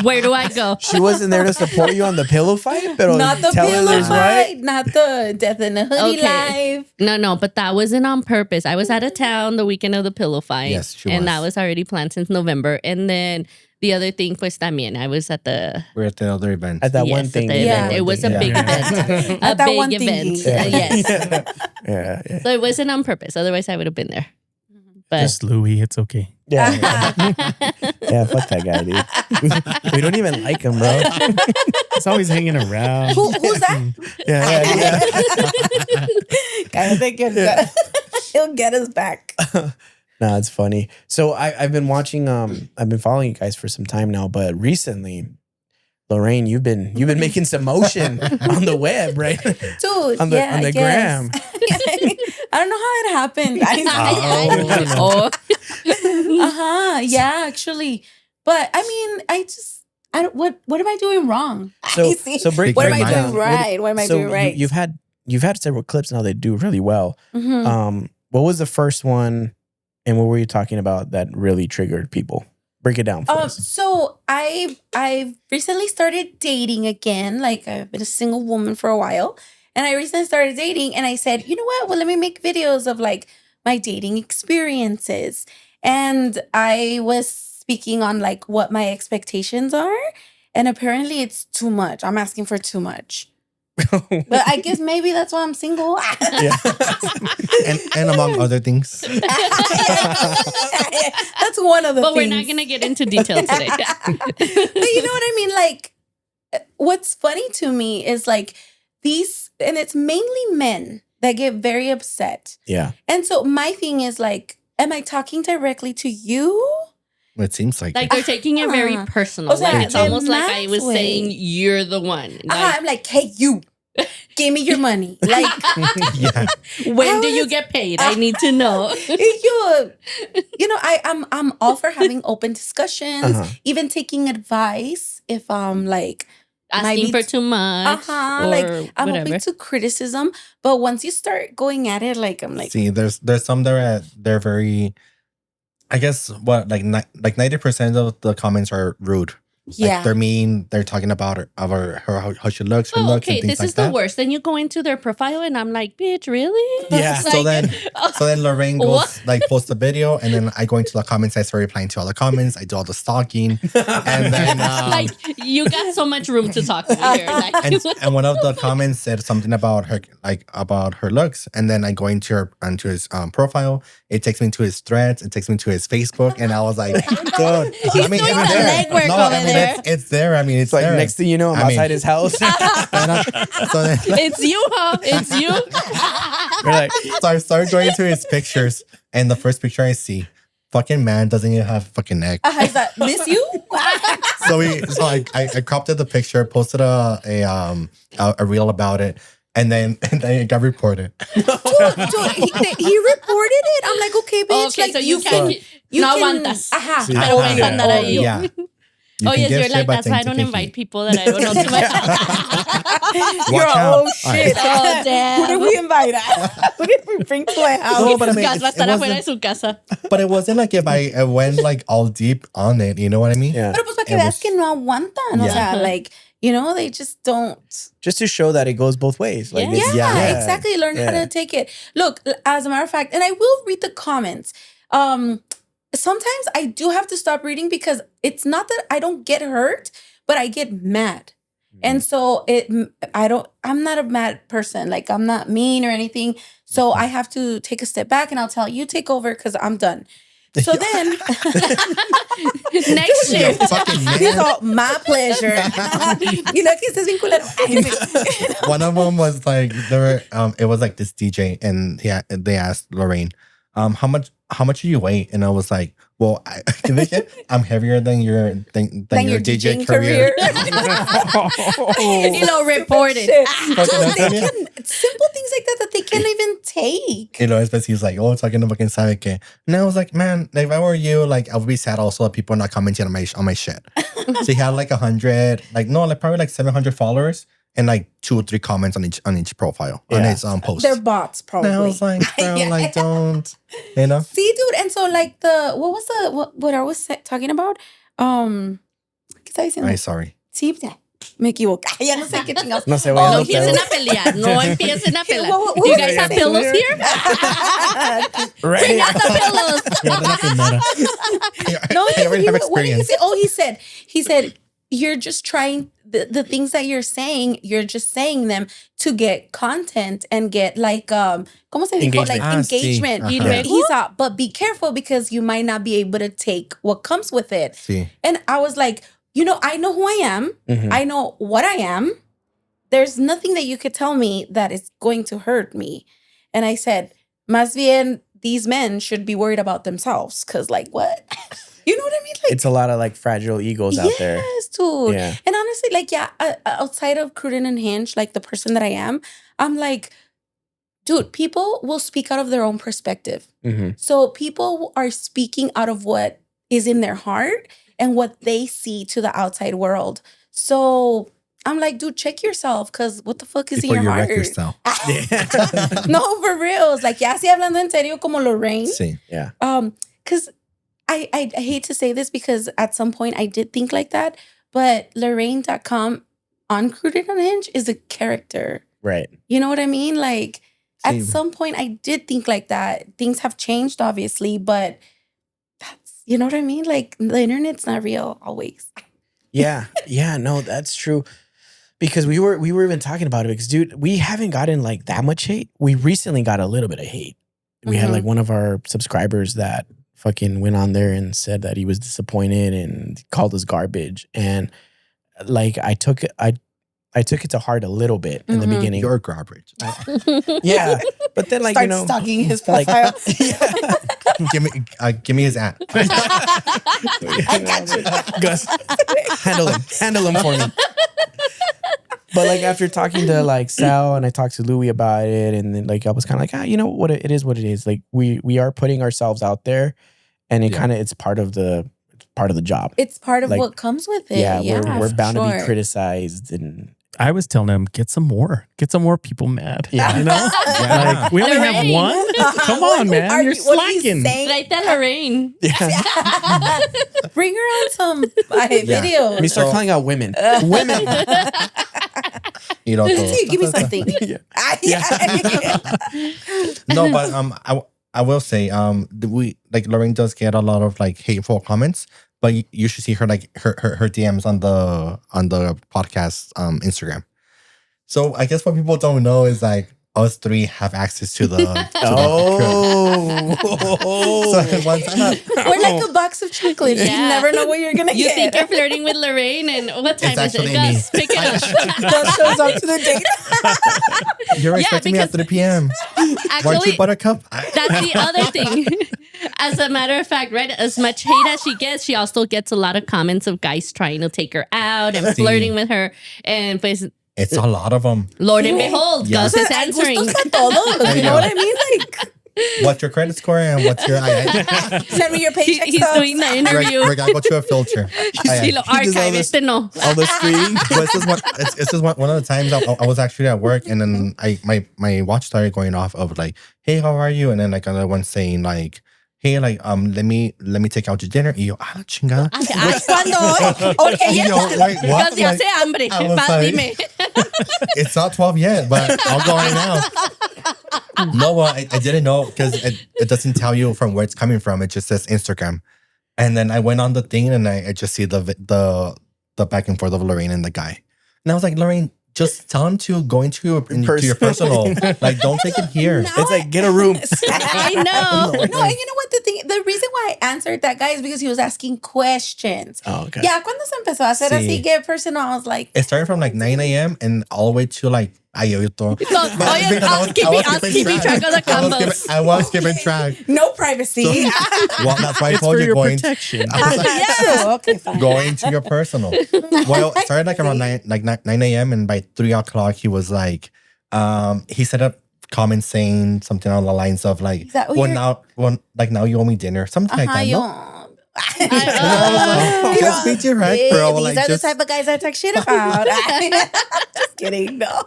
Where do I go? She wasn't there to support you on the pillow fight, but Not the tell her pillow this, right? fight, not the Death in the Hoodie Okay. live. No, but that wasn't on purpose. I was out of town the weekend of the pillow fight. Yes, she and was. that was already planned since November. And then the other thing, pues también, I was at the We're at the other event. At that yes, one at thing. the Yeah. event. It was a Yeah. big event. A At that big one event. thingy. Yeah. Yes. Yeah. So it wasn't on purpose. Otherwise, I would have been there. But Just Louis. It's okay. Yeah. Yeah. Fuck that guy, dude. We don't even like him, bro. He's always hanging around. Who's that? Yeah. I think he'll get us back. No, it's funny. So I've been watching. I've been following you guys for some time now, but recently, Lorraine, you've been making some motion on the web, right? Dude, On the yeah, on the I gram. guess. I don't know how it happened. Oh. Yeah, actually. But I mean, what am I doing wrong? So break What am break I it doing down. right? What am I doing right? You've had several clips now that do really well. Mhm. What was the first one, and what were you talking about that really triggered people? Break it down for us. So I've recently started dating again. Like I've been a single woman for a while, and I recently started dating. And I said, you know what? Well, let me make videos of like my dating experiences. And I was speaking on like what my expectations are, and apparently it's too much. I'm asking for too much. But I guess maybe that's why I'm single. Yeah. and among other things. That's one of the But things. we're not going to get into detail today. But you know what I mean? Like, what's funny to me is like these, and it's mainly men that get very upset. Yeah. And so my thing is like, am I talking directly to you? It seems like Like they're taking it very personal. O sea, Like it's de almost like I was más, güey. saying you're the one. Like, I'm like, hey, you, give me your money. Like, yeah. when How do you is- get paid? I need to know. you know, I'm all for having open discussions, Uh-huh. even taking advice if I'm like, Asking be for t- too much. Or like I'm whatever. open to criticism. But once you start going at it, like I'm like, See, there's some that are they're very. I guess what like 90% of the comments are rude. yeah. Like they're mean. They're talking about her how she looks, her Oh, looks, okay, and things this like is that. the worst. Then you go into their profile and I'm like, bitch, really? Yeah. So then Lorraine goes What? like posts a video, and then I go into the comments. I start replying to all the comments. I do all the stalking, and then like you got so much room to talk over here. Like, and one of the comments said something about her about her looks, and then I go into his profile. It takes me to his threads. It takes me to his Facebook, and I was like, dude, He's doing the legwork over there. It's there. I mean, it's It's like there. next thing you know, I'm I mean- outside his house. So then, it's you, huh? It's you. We're like, so I started going into his pictures, and the first picture I see, fucking man doesn't even have a fucking neck. Is that miss you? So I cropped the picture, posted a reel about it, and then it got reported. Dude, he reported it. I'm like, okay, bitch. Okay, like so you can. no aguantas. Ajá. Sí. Pero vas a andar ahí. Yeah. You Oh can yes, give you're shit, like, but that's why I things don't you can invite keep. people that I don't know to my house. You're Watch all, out. oh shit. Oh, Who damn. did we invite? Who did we bring to my house? No, but I mean, Gas va a it estar afuera de wasn't, su casa. but it wasn't like if I went like all deep on it. You know what I mean? Yeah. Pero pues para que It veas was- que no aguantan. O Yeah. sea, like, you know, they just don't. Just to show that it goes both ways. Like, Yeah. it's- Yeah, exactly. Learn how Yeah. to take it. Look, as a matter of fact, and I will read the comments. Sometimes I do have to stop reading because it's not that I don't get hurt, but I get mad. And so I'm not a mad person. Like, I'm not mean or anything. So I have to take a step back and I'll tell you take over because I'm done. So then Next You're year. a fucking man. it's all my pleasure. You know que estás bien culero. One of them was like it was like this DJ and they asked Lorraine, how much do you weigh? And I was like, well, I'm heavier than your DJ DJing career. You know, reported. Dude, Fucking they can, simple things like that they can't even take. You know, especially he's like, oh, talking to fucking sabe que. And I was like, man, if I were you, like, I would be sad also that people are not commenting on my shit. So he had like 100, probably like 700 followers and like 2 or 3 comments on each profile on his post. They're bots, probably. And I was like, bro, Yeah. like, don't, you know? See, dude, and so like what I was talking about? ¿Qué estaba diciendo? I'm sorry. Sí, ya, me equivoqué. Ya no sé qué chingados. No se No vayan a empiecen pedos. a pelear. No empiecen a pelear. What You was guys I have saying? pillows here? Right. Bring out the pillows. No, I already have what did he experience. say? Oh, he said, you're just trying the things that you're saying, you're just saying them to get content and get like ¿cómo se dijo? Engagement. Like Sí. engagement. Ajá. He's out, but be careful because you might not be able to take what comes with it. Sí. And I was like, I know who I am. Mhm. I know what I am. There's nothing that you could tell me that is going to hurt me. And I said, más bien, these men should be worried about themselves. Because like, what? You know what I mean? Like, It's a lot of like fragile egos out there. yes, dude. Yeah. And honestly, like, outside of Cruden Unhinged, like the person that I am, I'm like, dude, people will speak out of their own perspective. hmm So people are speaking out of what is in their heart and what they see to the outside world. So I'm like, dude, check yourself, because what the fuck is Before in you your wreck heart? yourself. No, for real. It's like, ya estoy hablando en serio como Lorraine. Sí. Yeah. Because I hate to say this because at some point I did think like that, but Lorraine.com on Crude Unhinged is a character. Right. You know what I mean? Like, at Same. some point I did think like that. Things have changed, obviously, but that's, you know what I mean? Like, the internet's not real always. Yeah. Yeah. No, that's true. Because we were even talking about it because, dude, we haven't gotten like that much hate. We recently got a little bit of hate. We had Mhm. like one of our subscribers that fucking went on there and said that he was disappointed and called us garbage. And like I took it to heart a little bit in the Mhm. beginning. You're garbage. Yeah. But then like, Start you know, stalking his like, profile. give me his app. I got you. Gus, handle him for me. But like after talking to like Sal and I talked to Louie about it, and then like I was kind of like, you know what, it is what it is. Like we are putting ourselves out there, and it's part of the job. It's part of Like, what comes with it. Yeah, Yeah, we're for bound to be sure. criticized, and I was telling him, get some more people mad. Yeah. You know? Yeah. Like, we only have Lorraine. one? Come What on, man. are You're you- what are you slacking. saying? Right there, Lorraine. yeah. Bring her on some Yeah. video. Let me start So- calling out women. Women. You know, Give me something. Yeah. No, but I will say Lorraine does get a lot of like hateful comments, but you should see her like her DMs on the podcast Instagram. So I guess what people don't know is like us three have access to the so one time We're like a box of chocolates. You Yeah. never know what you're gonna You get. think you're flirting with Lorraine, and what time is it? actually Gus, pick it up. Gus shows up to the date. you're Yeah, expecting me at because 3 p.m. Weren't Actually, you, Buttercup? that's the other thing. As a matter of fact, right, as much hate as she gets, she also gets a lot of comments of guys trying to take her out and Sí. flirting with her. And pues, It's a lot of them. Lord and behold, Yeah. Gus is answering. Gustos a todos. You know what I mean? Like, what's your credit score and what's your Send me your paycheck He's stubs. doing the interview. we're gonna go to a filter. Y lo archive. Este no. All the screening. But this is one of the times I was actually at work, and then my watch started going off of like, hey, how are you? And then like another one saying like, hey, like let me take out to dinner. Y yo, chingada. Ay, ¿Cuándo? Okay, Y yeah. yo, like, what? Dios, ya Like, hace hambre. I was Va, like- dime. it's not 12 yet, but I'll go right now. No, well, I didn't know because it doesn't tell you from where it's coming from. It just says Instagram. And then I went on the thing and I just see the back and forth of Lorraine and the guy. And I was like, Lorraine, just tell him to go into your personal. Like, don't take it here. No. It's like, get a room. I know. No, and you know what the reason why I answered that guy is because he was asking questions. Oh, okay. Yeah, cuando se empezó a hacer Sí. así get personal, I was like, It started from like 9 a.m. and all the way to like ayoto. Oye, I was keeping track of the combos. I was keeping track. no privacy. Well, that's why I It's told for you your going. protection. I was like, Yeah. Okay, fine. going to your personal. Well, it started like around 9 a.m. and by 3 o'clock he was like, he set up comments saying something on the lines of like, Is that what now you owe me dinner, something like that. Yo. No? And I was like, just be direct, bro. These Like, are just, the type of guys I talk shit about. Just kidding. No.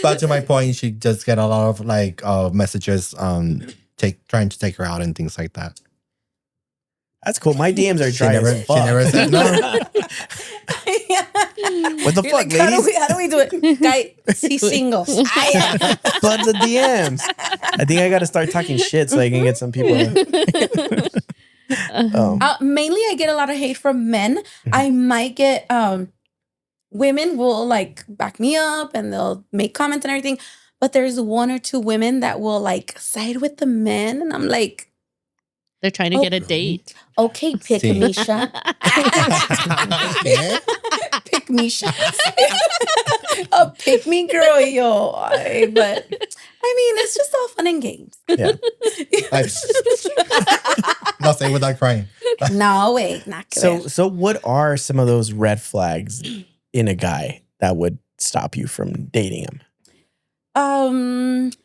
but to my point, she just get a lot of like messages, trying to take her out and things like that. That's cool. My DMs are She dry never, as she fuck. never said no. What the You're fuck, like, how ladies? do we do it? Guy, see singles. Flood the DMs. I think I got to start talking shit so I can get some people. Mainly, I get a lot of hate from men. I might get women will like back me up and they'll make comments and everything. But there's one or two women that will like side with the men, and I'm like, They're trying to get a date. okay, pick See. Misha. Yeah. Pick Misha. Oh, pick me, girl, yo. But I mean, it's just all fun and games. Yeah. No, say without crying. No, wait, not good. So what are some of those red flags in a guy that would stop you from dating him?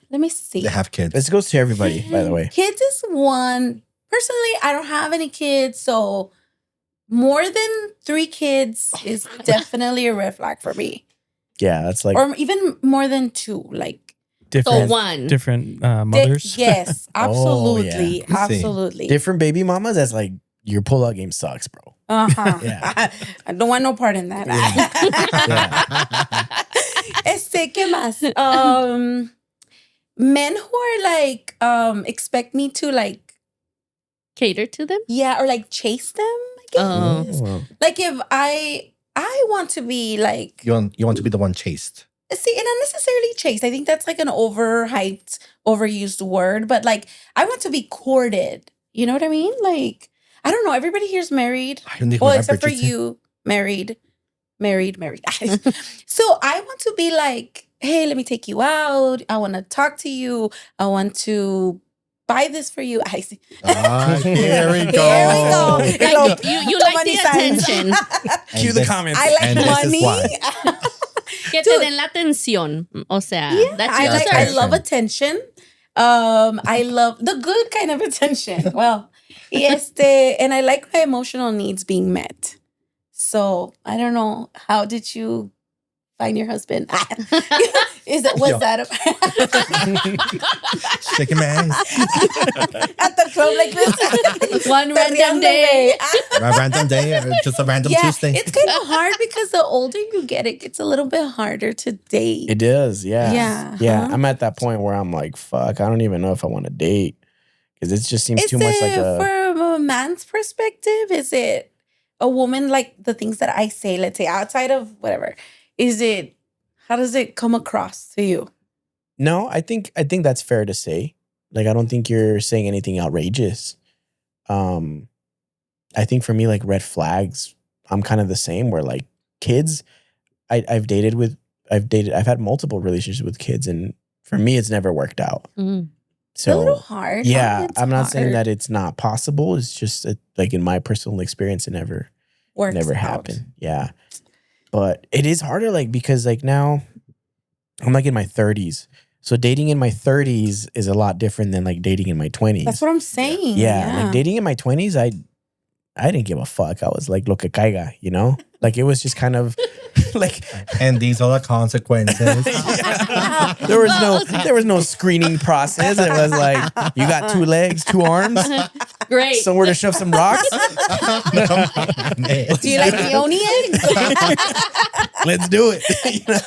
Let me see. They have kids. This goes to everybody, by the way. Kids is one. Personally, I don't have any kids, so more than 3 kids is definitely a red flag for me. Yeah, that's like Or even more than 2. Like, So Different, one. different mothers. yes, absolutely. yeah. Absolutely. different baby mamas. That's like your pullout game sucks, bro. Uh-huh. Yeah. I don't want no part in that. ¿Qué más? Men who are like, expect me to like, Cater to them? or like chase them, I guess. Oh. Wow. Like if I want to be like, You want to be the one chased. see, and not necessarily chased. I think that's like an overhyped, overused word, but like I want to be courted. You know what I mean? Like, I don't know. Everybody here's married. I don't think Well, we're except for Bridgerton. you, married. So I want to be like, hey, let me take you out. I want to talk to you. I want to buy this for you. I see. Here we go. Here we go. Like, you like money the signs. attention. And Cue the this- comments. I And like this is money. why. Que te den la atención. O sea, that's I your like. search. I love attention. I love the good kind of attention. Well, and I like my emotional needs being met. So I don't know. How did you find your husband? Was that Shaking my ass. at the club like this? One random day. A random day or just a random Yeah, Tuesday. it's kind of hard because the older you get, it gets a little bit harder to date. It does, yeah. Yeah, Yeah. huh? I'm at that point where I'm like, fuck, I don't even know if I want to date. Because it just seems too much like a from a man's perspective? Is it a woman like the things that I say? Let's say outside of whatever. How does it come across to you? No, I think that's fair to say. Like, I don't think you're saying anything outrageous. I think for me, like red flags, I'm kind of the same. Where like kids, I've had multiple relationships with kids, and for me, it's never worked out. Mm. It's a little So hard. yeah, It's I'm not saying hard. that it's not possible. It's just like in my personal experience, it never Works out. happened. Yeah. But it is harder, like, because like now I'm like in my 30s. So dating in my 30s is a lot different than like dating in my 20s. That's what I'm saying. Yeah, like dating in my 20s, I didn't give a fuck. I was like, lo que caiga, you know? Like it was just kind of like, And these are the consequences. there was no screening process. It was like, you got 2 legs, 2 arms, Great. somewhere to shove some rocks. Do you like the Oni eggs? Let's do it. You know?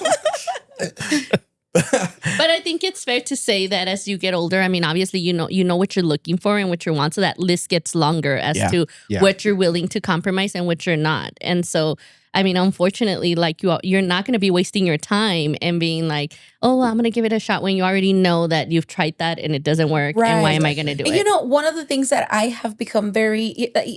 But I think it's fair to say that as you get older, I mean, obviously, you know what you're looking for and what you want. So that list gets longer as to what you're willing to compromise and what you're not. And so, I mean, unfortunately, like you're not going to be wasting your time and being like, oh, I'm going to give it a shot when you already know that you've tried that and it doesn't work. Right. And why am I going to do it? You know, one of the things that I have become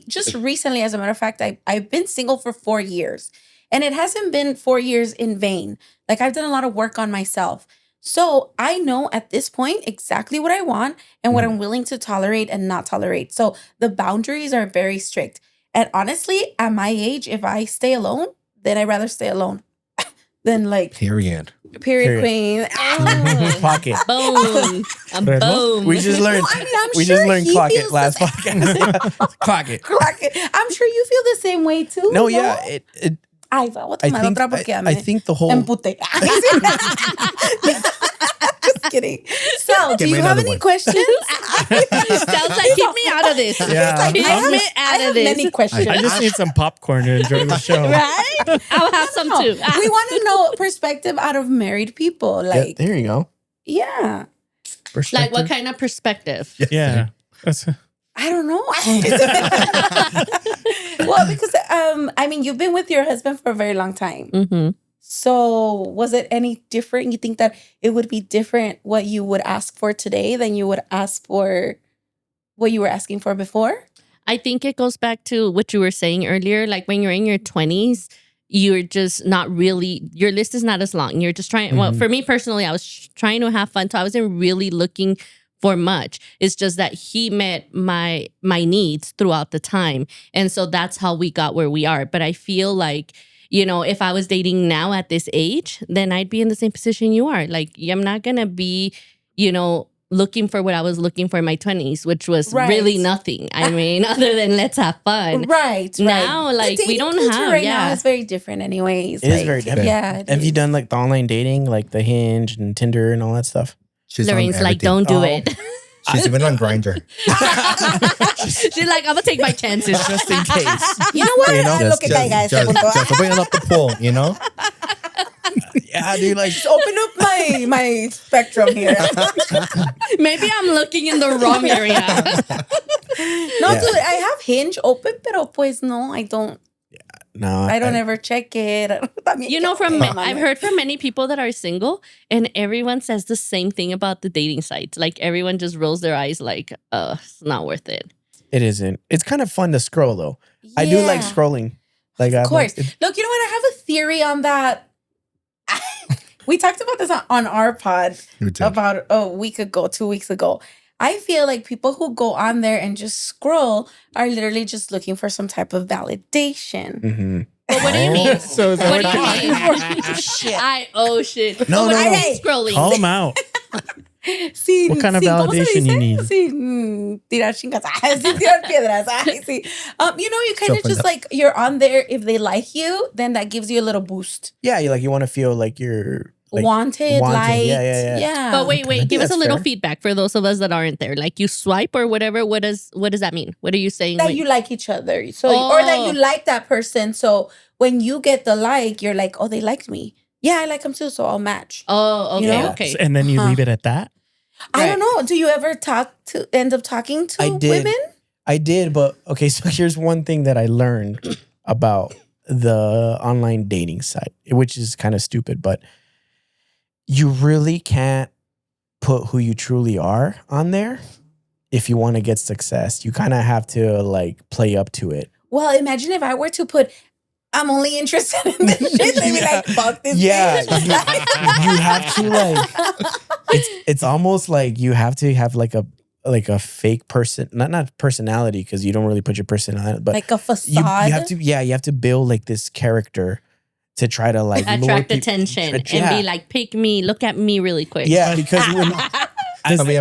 just recently, as a matter of fact, I've been single for 4 years. And it hasn't been 4 years in vain. Like I've done a lot of work on myself. So I know at this point exactly what I want and what I'm willing to tolerate and not tolerate. So the boundaries are very strict. And honestly, at my age, if I stay alone, then I'd rather stay alone than like Period. queen. Oh. Clock it. Boom. Boom. We just learned. No, I mean, I'm we sure just learned he clock it feels last podcast. Clock it. Clock it. I'm sure you feel the same way too. No, yeah. It Ay, voy a I tomar think otra porque I think the whole emputé. Just kidding. So, do Give me you have another any one. questions? Sounds like keep me out of this. Yeah. Keep I me have out of this. many questions. I just need some popcorn to enjoy the show. Right? I'll have some No, too. we want to know perspective out of married people. yeah, Like, there you go. yeah. Like what kind of perspective? Yeah. That's I don't know. Well, because I mean, you've been with your husband for a very long time. Mm-hmm. So was it any different? You think that it would be different what you would ask for today than you would ask for what you were asking for before? I think it goes back to what you were saying earlier. Like when you're in your 20s, you're just not really, your list is not as long. You're just trying, well, for me personally, I was trying to have fun. So I wasn't really looking for much. It's just that he met my needs throughout the time. And so that's how we got where we are. But I feel like, you know, if I was dating now at this age, then I'd be in the same position you are. Like, I'm not going to be, you know, looking for what I was looking for in my 20s, which was really nothing. I mean, other than let's have fun. Right. Now, like, we don't have, right now is very different anyways. It is very different. Yeah. Have you done like the online dating, like the Hinge and Tinder and all that stuff? She's on Lorraine's like, everything. don't do it. She's even on Grindr. She's like, I'm going to take my chances. Just in case. You know what? You know? Look at that, guys. Just opening up the pool, you know? Yeah, dude, like Open up my spectrum here. Maybe I'm looking in the wrong area. No, dude, I have Hinge open, pero pues no, I don't. no, I don't ever check it. You know, I've heard from many people that are single, and everyone says the same thing about the dating sites. Like everyone just rolls their eyes, like, it's not worth it. It isn't. It's kind of fun to scroll though. I do like Yeah. scrolling. Like, Of course. Look, you know what? I have a theory on that. We talked about this on our pod You did. about a week ago, 2 weeks ago. I feel like people who go on there and just scroll are literally just looking for some type of validation. Mm-hmm. But what do you mean? So is that What what do you you mean? Shit. No, But no, no. I- Scrolling. Call them out. Sí, What kind of ¿cómo se validation you dice? need? Sí, tirar chingas. Sí, tirar piedras. Ay, sí. You know, you kind of Something just that- like, you're on there. If they like you, then that gives you a little boost. Yeah, you want to feel like you're like, Wanted, liked. Yeah. But wait, think give us a that's little fair. feedback for those of us that aren't there. Like you swipe or whatever. What does that mean? What are you saying? That when- you like each other. So or that you like that person. So when you get the like, you're like, oh, they liked me. Yeah, I like them too, so I'll match. Oh, okay, You know? okay. And then you leave it at that? I don't know. Do you ever end up talking to I did. women? I did, but okay, so here's one thing that I learned about the online dating site, which is kind of stupid, but you really can't put who you truly are on there if you want to get success. You kind of have to like play up to it. Well, imagine if I were to put, I'm only interested in this shit. They'd be like, fuck this Yeah, bitch. you have to like it's almost like you have to have like a fake person, not personality, because you don't really put your personality, but like a you facade. have to build like this character to try to like lure Attract peop- attention and Yeah. be like, pick me, look at me really quick. Yeah, because when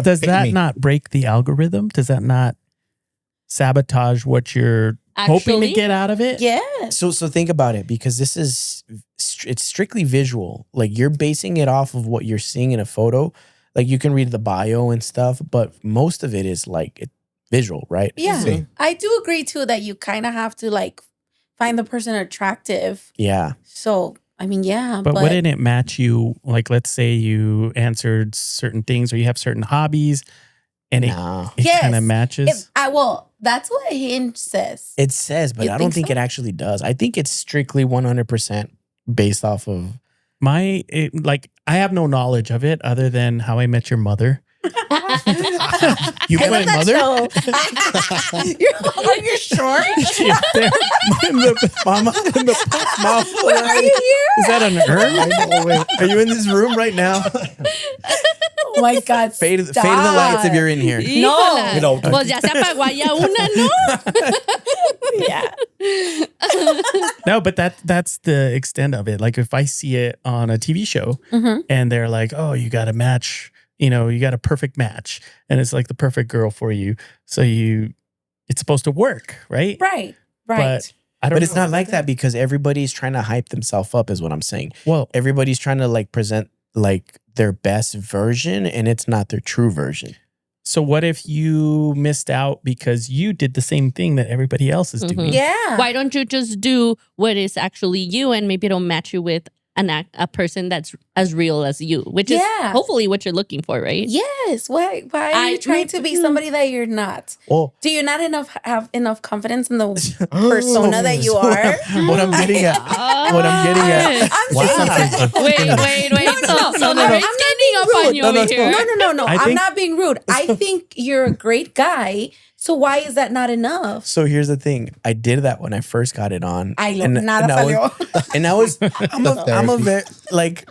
Does pick that me. not break the algorithm? Does that not sabotage what you're hoping Actually, to get out of it? Yeah. so think about it, because this is it's strictly visual. Like you're basing it off of what you're seeing in a photo. Like you can read the bio and stuff, but most of it is like visual, right? Yeah. See. I do agree too that you kind of have to like find the person attractive. Yeah. So, I mean, yeah. But wouldn't it match you? Like, let's say you answered certain things or you have certain hobbies and Nah. it Yes. kind of matches. well, that's what Hinge says. It says, but You I don't think think so? it actually does. I think it's strictly 100% based off of. I have no knowledge of it other than How I Met Your Mother. You I met my love mother? that show. You're sure? in the mama in the mouth. Are you here? Is that an urn? Are you in this room right now? Oh my God. Fade the lights if you're in here. Híjola. You know. Pues ya se apagó allá una, ¿no? Yeah. No, but that's the extent of it. Like if I see it on a TV show Mhm. and they're like, oh, you got a match, you got a perfect match and it's like the perfect girl for you. So it's supposed to work, right? Right. Right. But I don't But it's know. not like that because everybody's trying to hype themselves up, is what I'm saying. Well, Everybody's trying to like present like their best version, and it's not their true version. so what if you missed out because you did the same thing that everybody else is doing? Yeah. Why don't you just do what is actually you and maybe it'll match you with a person that's as real as you, which is Yeah. hopefully what you're looking for, right? Yes. Why are you trying to be somebody that you're not? Well, Do you not have enough confidence in the persona that you are? what I'm getting at. What I'm getting at. I'm Wow. saying that- Wait. So no, Lorraine's I'm not ganging up on you over here. No. I I'm think- not being rude. I think you're a great guy. So why is that not enough? So here's the thing. I did that when I first got it on. Nada I was- salió. And I was, I'm a very, like,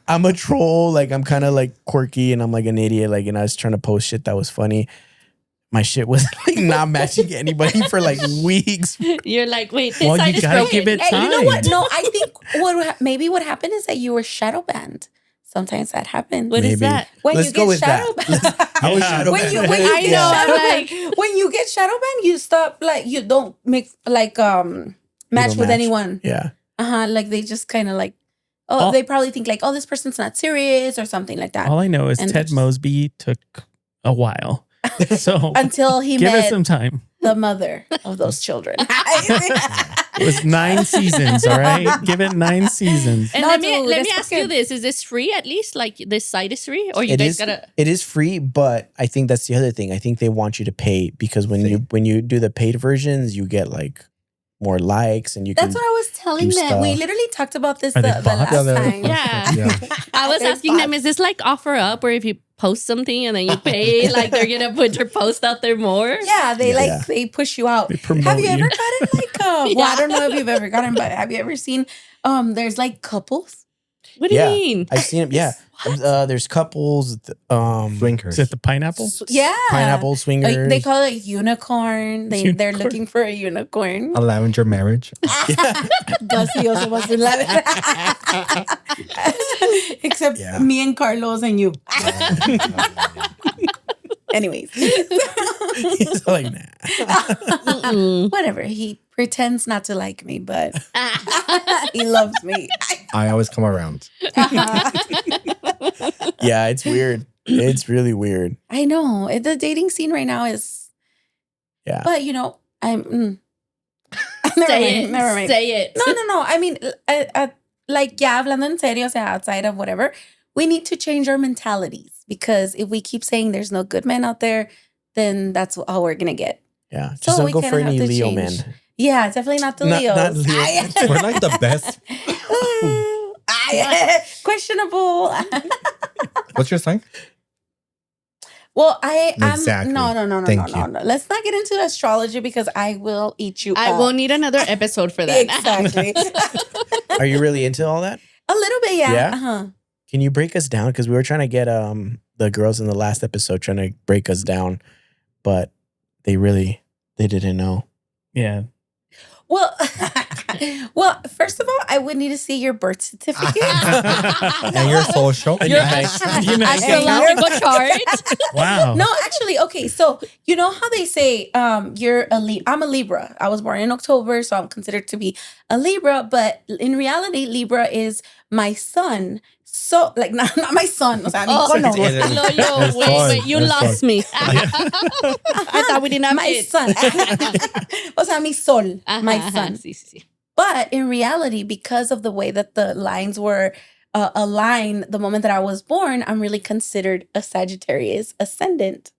I'm a troll. Like, I'm kind of like quirky and I'm like an idiot. Like, and I was trying to post shit that was funny. My shit was like not matching anybody for like weeks. You're like, wait, this Well, side you is gotta broken. give it Hey, you know time. what? No, I think maybe what happened is that you were shadow banned. Sometimes that happens. What is Maybe. that? When Let's you go get with that. shadow banned. I was shadow when banned. you I get know, shadow I'm banned, when you get shadow banned, you stop like you don't make like match don't with match. anyone. Yeah. Like they just kind of like Oh. they probably think like, oh, this person's not serious or something like that. All I know is And Ted there's- Mosby took a while. So Until he give us met some time. the mother of those children. It was 9 seasons, all right? Give it 9 seasons. And No, let me dude, it's ask you fucking- this: is this free at least? Like this site is free, or you It guys is, gotta? it is free, but I think that's the other thing. I think they want you to pay because when you do the paid versions, you get like more likes and you That's can. what I was telling do them. We stuff. literally talked about this Are the they bots? last Yeah, time. Yeah. Yeah. I was They're asking them: bots. is this like offer up, or if you post something and then you pay, like they're gonna put your post out there more? Yeah, they Yeah. they push you out. They promote Have you you. ever gotten like well, I Yeah. don't know if you've ever gotten, but have you ever seen there's like couples? What do you Yeah. mean? I've seen it. Yeah. There's couples. Blinkers. Is it the pineapple? Yeah. Pineapple swingers. Like, they call it like unicorn. They're Unicorn. looking for a unicorn. A lavender marriage. Gracioso was in love. Except Yeah. me and Carlos and you. Anyways, He's like, nah. Mm-mm. whatever. He pretends not to like me, but he loves me. I always come around. Yeah, it's weird. It's really weird. I know. The dating scene right now is, Yeah. but you know, I'm. Say it. Never mind. Say it. No. I mean, like, yeah, hablando en serio, o sea, outside of whatever, we need to change our mentalities because if we keep saying there's no good men out there, then that's all we're gonna get. Yeah. Just So don't we go kinda for any have to Leo change. men. Yeah, definitely not the Not- Leos. not Leo. We're like the best. Questionable. What's your sign? Well, I'm Exactly. no. Thank you. Let's not get into astrology because I will eat you I up. will need another episode for that. Exactly. Are you really into all that? A little bit, yeah. Yeah? Uh-huh. Can you break us down? Because we were trying to get the girls in the last episode trying to break us down, but they didn't know. Yeah. Well, Well, first of all, I would need to see your birth certificate. And your social. And your bank- your bank Astrological chart. Wow. No, actually, okay. So you know how they say you're I'm a Libra. I was born in October, so I'm considered to be a Libra. But in reality, Libra is my sun. So like not my son. O sea, mi hijo no. No, wait, you lost me. I thought we didn't have My kids. son. O sea, mi sol, my son. Sí, sí. But in reality, because of the way that the lines were aligned the moment that I was born, I'm really considered a Sagittarius ascendant.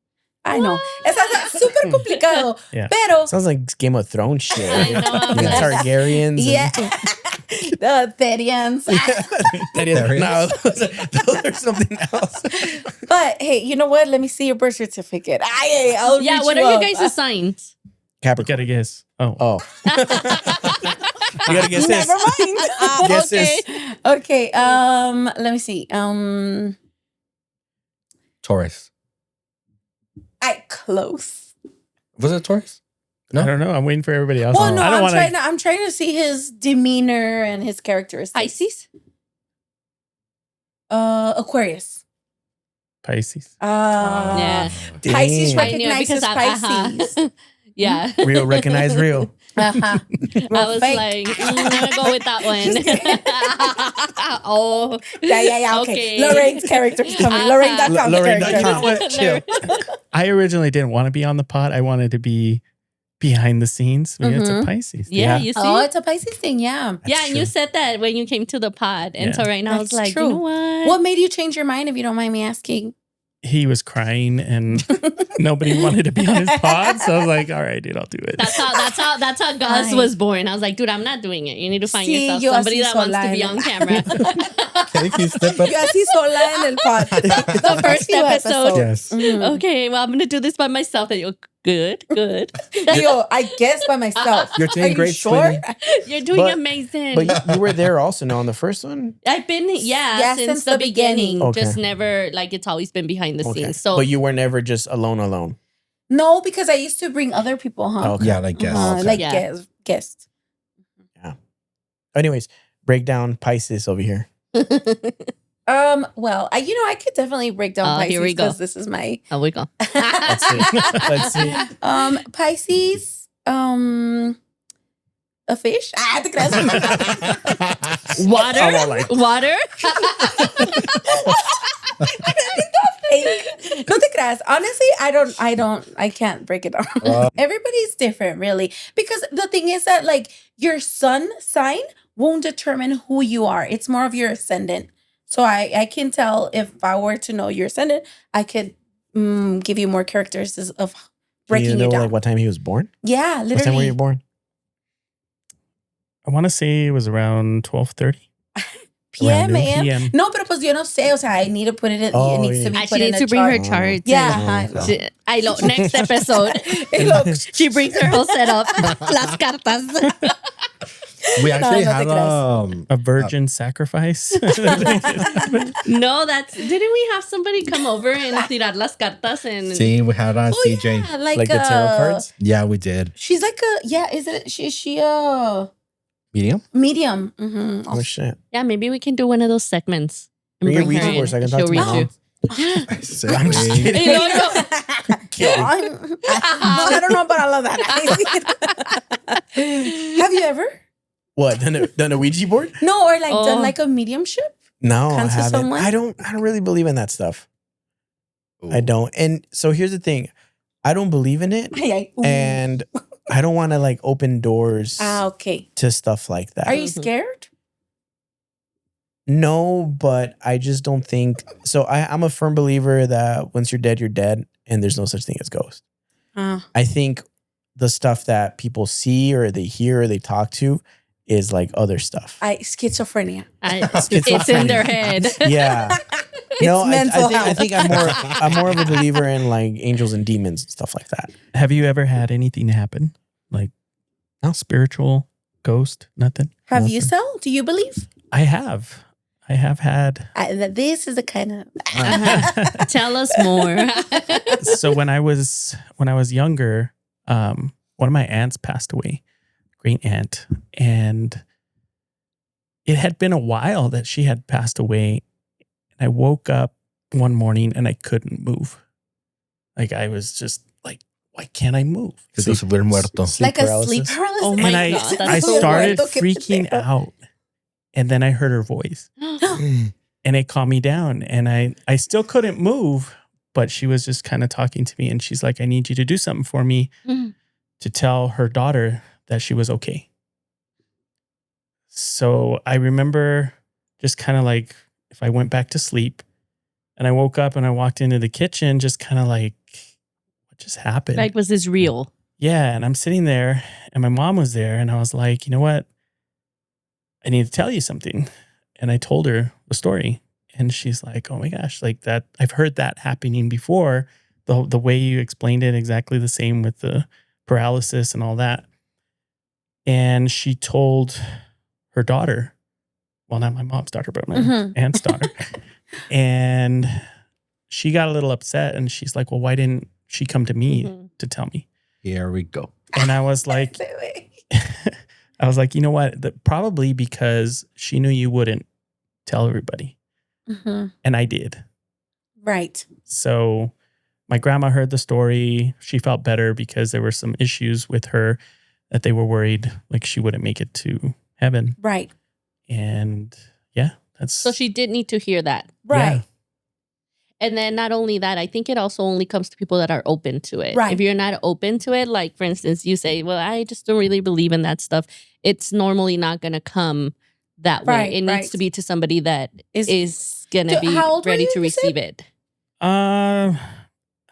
I know. Es súper complicado. Yeah. Pero, Sounds like Game of Thrones shit. I know, I'm The like- Targaryens. yeah. The Therians. No, those are something else. But hey, you know what? Let me see your birth certificate. I'll Yeah, reach what you are you up. guys' signs? You Capricorn. gotta guess. Oh. Oh. You gotta guess this. Never mind. Guess Okay. this. Okay. Let me see. Taurus. Close. Was it Taurus? No. I don't know. I'm waiting for everybody else. Well, no, I don't want to. I'm trying to see his demeanor and his characteristics. Pisces? Aquarius. Pisces. Yeah. Pisces Damn. I knew recognizes Pisces. Yeah. Real, recognize real. Uh-huh. I was fake. like, I'm gonna go with that one. Oh, Yeah. Okay. Okay. Lorraine's character is coming. Lorraine.com Lorraine.com. character. You know what? Chill. I originally didn't want to be on the pod. I wanted to be behind the scenes. Maybe it's a Pisces. yeah, Yeah. you see? Oh, it's a Pisces thing. Yeah. yeah, and you said that when you came to the pod. And Yeah. so right now I was That's like, true. you know what? What made you change your mind, if you don't mind me asking? He was crying and nobody wanted to be on his pod. So I was like, all right, dude, I'll do it. That's how Gus Ay. was born. I was like, dude, I'm not doing it. You need to find Sí, yourself yo somebody así that wants to sola be en on el- camera. Can you step up? Yo así sola en el pod. The first few episode. Yes. Mhm. Okay, well, I'm gonna do this by myself. And you're good. Yo, I guess by myself. You're Are doing you great, sure? sweetie. You're doing But- amazing. But you were there also, no, on the first one? I've been Yeah, since the beginning. Okay. Just never like it's always been behind the Okay. scenes. So But you were never just alone. No, because I used to bring other people, huh? Okay. Yeah, like guess. Like Yeah. guests. Anyways, break down Pisces over here. Well, I could definitely break down Pisces here we go. because this is my oh, we go. Let's see. Let's see. Pisces, a fish. Te creas. Water. I'm all like- Water. Fake. No te creas. Honestly, I can't break it down. Everybody's different, really. Because the thing is that like your sun sign won't determine who you are. It's more of your ascendant. So I can tell if I were to know your ascendant, I could give you more characteristics of Do breaking you know you down. like what time he was born? Yeah, What time were you literally. born? I want to say it was around 12:30. PM, Around AM. PM. No, pero pues yo no sé. O sea, I need to put it in. Oh, it needs yeah. to be She put in needs a to bring her chart. charts. Yeah. I know. Next episode, she brings her whole setup. Las cartas. We actually no had te creas. A virgin sacrifice. No, didn't we have somebody come over and tirar las cartas and See, we had Oh, CJ. yeah, Like the tarot cards? Yeah, we did. She's like is she a Medium? medium? Mm-hmm. Oh shit. yeah, maybe we can do one of those segments. And Bring your bring her Ouija board in. so I can She'll talk to my read mom. you. I'm just kidding. Hey, no, no. I don't know about all of that. Have you ever? What? Done a Ouija board? No, or like Oh. done like a mediumship? No, I Cancel haven't. someone? I don't really believe in that stuff. I don't. And so here's the thing. I don't believe in it. Ooh. And I don't want to like open doors Okay. to stuff like that. Are you scared? No, but I just don't think so. I'm a firm believer that once you're dead, and there's no such thing as ghosts. I think the stuff that people see or they hear or they talk to is like other stuff. Schizophrenia. It's in their head. Yeah. No, mental I think I'm more of a believer in like angels and demons and stuff like that. Have you ever had anything happen? Like spiritual, ghost, nothing? Have you, Sal? Do you believe? I have had. This is the kind of. Tell us more. So when I was younger, one of my aunts passed away. great aunt. And it had been a while that she had passed away. And I woke up one morning and I couldn't move. Like I was just like, why can't I move? Jesús super muerto. Like a sleep paralysis. Oh my And I God, that's I so started muerto que freaking pendejo. out. And then I heard her voice. And it calmed me down. And I still couldn't move, but she was just kind of talking to me. And she's like, I need you to do something for me to tell her daughter that she was okay. So I remember just kind of like, if I went back to sleep and I woke up and I walked into the kitchen, just kind of like, what just happened? Like, was this real? Yeah. And I'm sitting there and my mom was there. And I was like, you know what? I need to tell you something. And I told her the story. And she's like, oh my gosh, like that. I've heard that happening before. The way you explained it, exactly the same with the paralysis and all that. And she told her daughter, well, not my mom's daughter, but my aunt's daughter. And she got a little upset and she's like, well, why didn't she come to me to tell me? Here we go. And I was like, I was like, you know what? Probably because she knew you wouldn't tell everybody. And I did. Right. So my grandma heard the story. She felt better because there were some issues with her that they were worried like she wouldn't make it to heaven. Right. And yeah, that's... So she did need to hear that. Right. Yeah. And then not only that, I think it also only comes to people that are open to it. Right. If you're not open to it, like for instance, you say, well, I just don't really believe in that stuff. It's normally not going to come that way. Right, It right. needs to be to somebody that is going to So be how old were ready you, to you said? receive it. I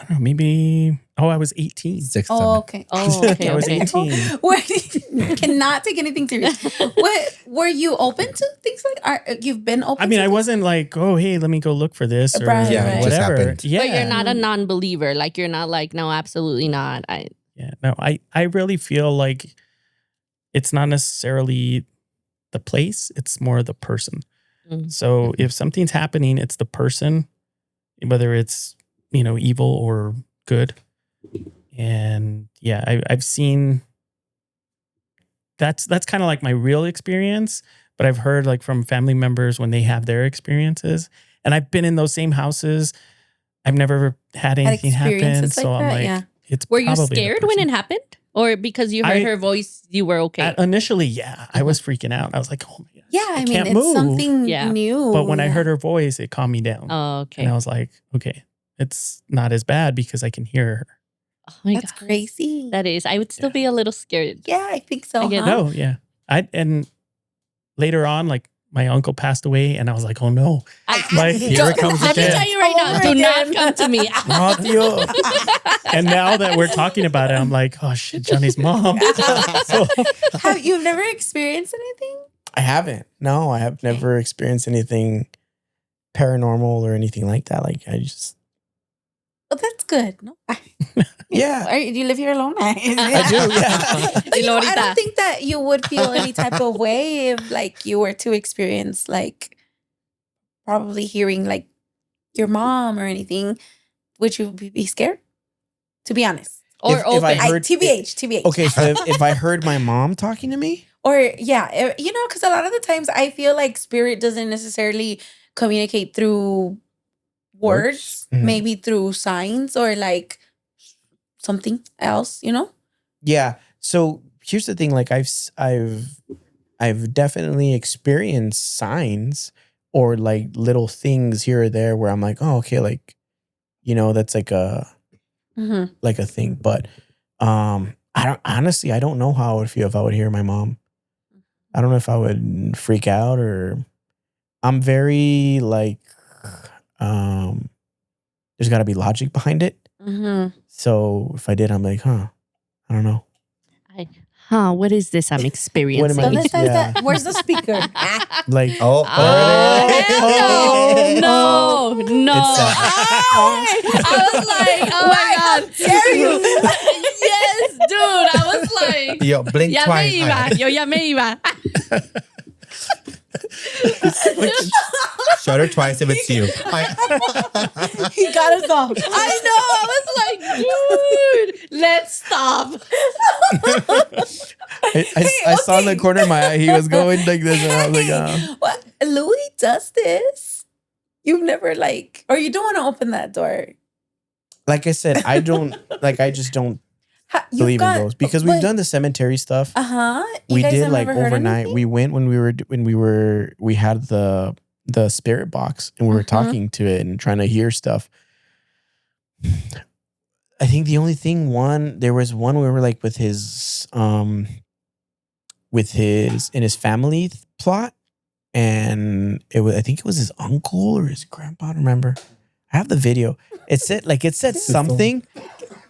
don't know, maybe... Oh, I was 18. 6, 7. Oh, okay. Oh, okay, I was okay. 18. You cannot take anything serious. What were you open to things like? You've been open. I mean, to I things? wasn't like, oh, hey, let me go look for this or Right, Yeah, it just whatever. happened. Yeah. But you're not a non-believer. Like you're not like, no, absolutely not. Yeah, no, I really feel like it's not necessarily the place, it's more the person. So if something's happening, it's the person, whether it's, evil or good. And yeah, I've seen that's kind of like my real experience, but I've heard like from family members when they have their experiences, and I've been in those same houses. I've never had anything happen. experiences So like I'm that, like, yeah. it's Were you probably the scared when person. it happened? Or because you heard her voice, you were okay? Initially, yeah, I was freaking out. I was like, oh my gosh. Yeah, I mean, can't it's move. something Yeah. new. But when I heard her voice, it calmed me down. Oh, okay. And I was like, okay, it's not as bad because I can hear her. Oh my that's God. crazy. That is. I would still be a little scared. Yeah, I think so. I get huh? No, yeah. And later on, like my uncle passed away and I was like, oh no. Like, Here it comes Let me again. tell you right now, Over do not again. come to me. No, tío. And now that we're talking about it, I'm like, oh shit, Johnny's mom. So, You've never experienced anything? I haven't. No, I have never experienced anything paranormal or anything like that. Like I just, Well, that's good. No. yeah, Do you live here alone? I do. Yeah. But, I Lorita. don't think that you would feel any type of way if like you were to experience like probably hearing like your mom or anything. Would you be scared? To be honest. Or If open. I heard- TBH. Okay, so if I heard my mom talking to me, Or yeah, because a lot of the times I feel like spirit doesn't necessarily communicate through words, Mhm. maybe through signs or like something else, yeah. So here's the thing: like I've definitely experienced signs or like little things here or there where I'm like, oh, okay, like that's like a thing. But I don't know how I would feel if I would hear my mom. I don't know if I would freak out or I'm very like, there's got to be logic behind it. So if I did, I'm like, I don't know. What is this I'm experiencing? What am I- So this Yeah. where's the speaker? Like, Oh, No. It's, I was like, oh my God. dare you? Yes, dude. I was like, Yo, blink ya twice. me iba. Yo ya me iba. Shudder twice if it's you. He got us off. I know. I was like, dude, let's stop. I saw in the corner of my eye, he was going like this, and I was like, oh. What? Louis does this? You've never like, or you don't want to open that door? Like I said, I just don't You've believe got- in those because we've done the cemetery stuff. We guys did have like never heard overnight. anything? We went when we had the spirit box and we were talking to it and trying to hear stuff. I think the only thing there was one where we were like with his in his family plot, and I think it was his uncle or his grandpa. I don't remember. I have the video. It said something,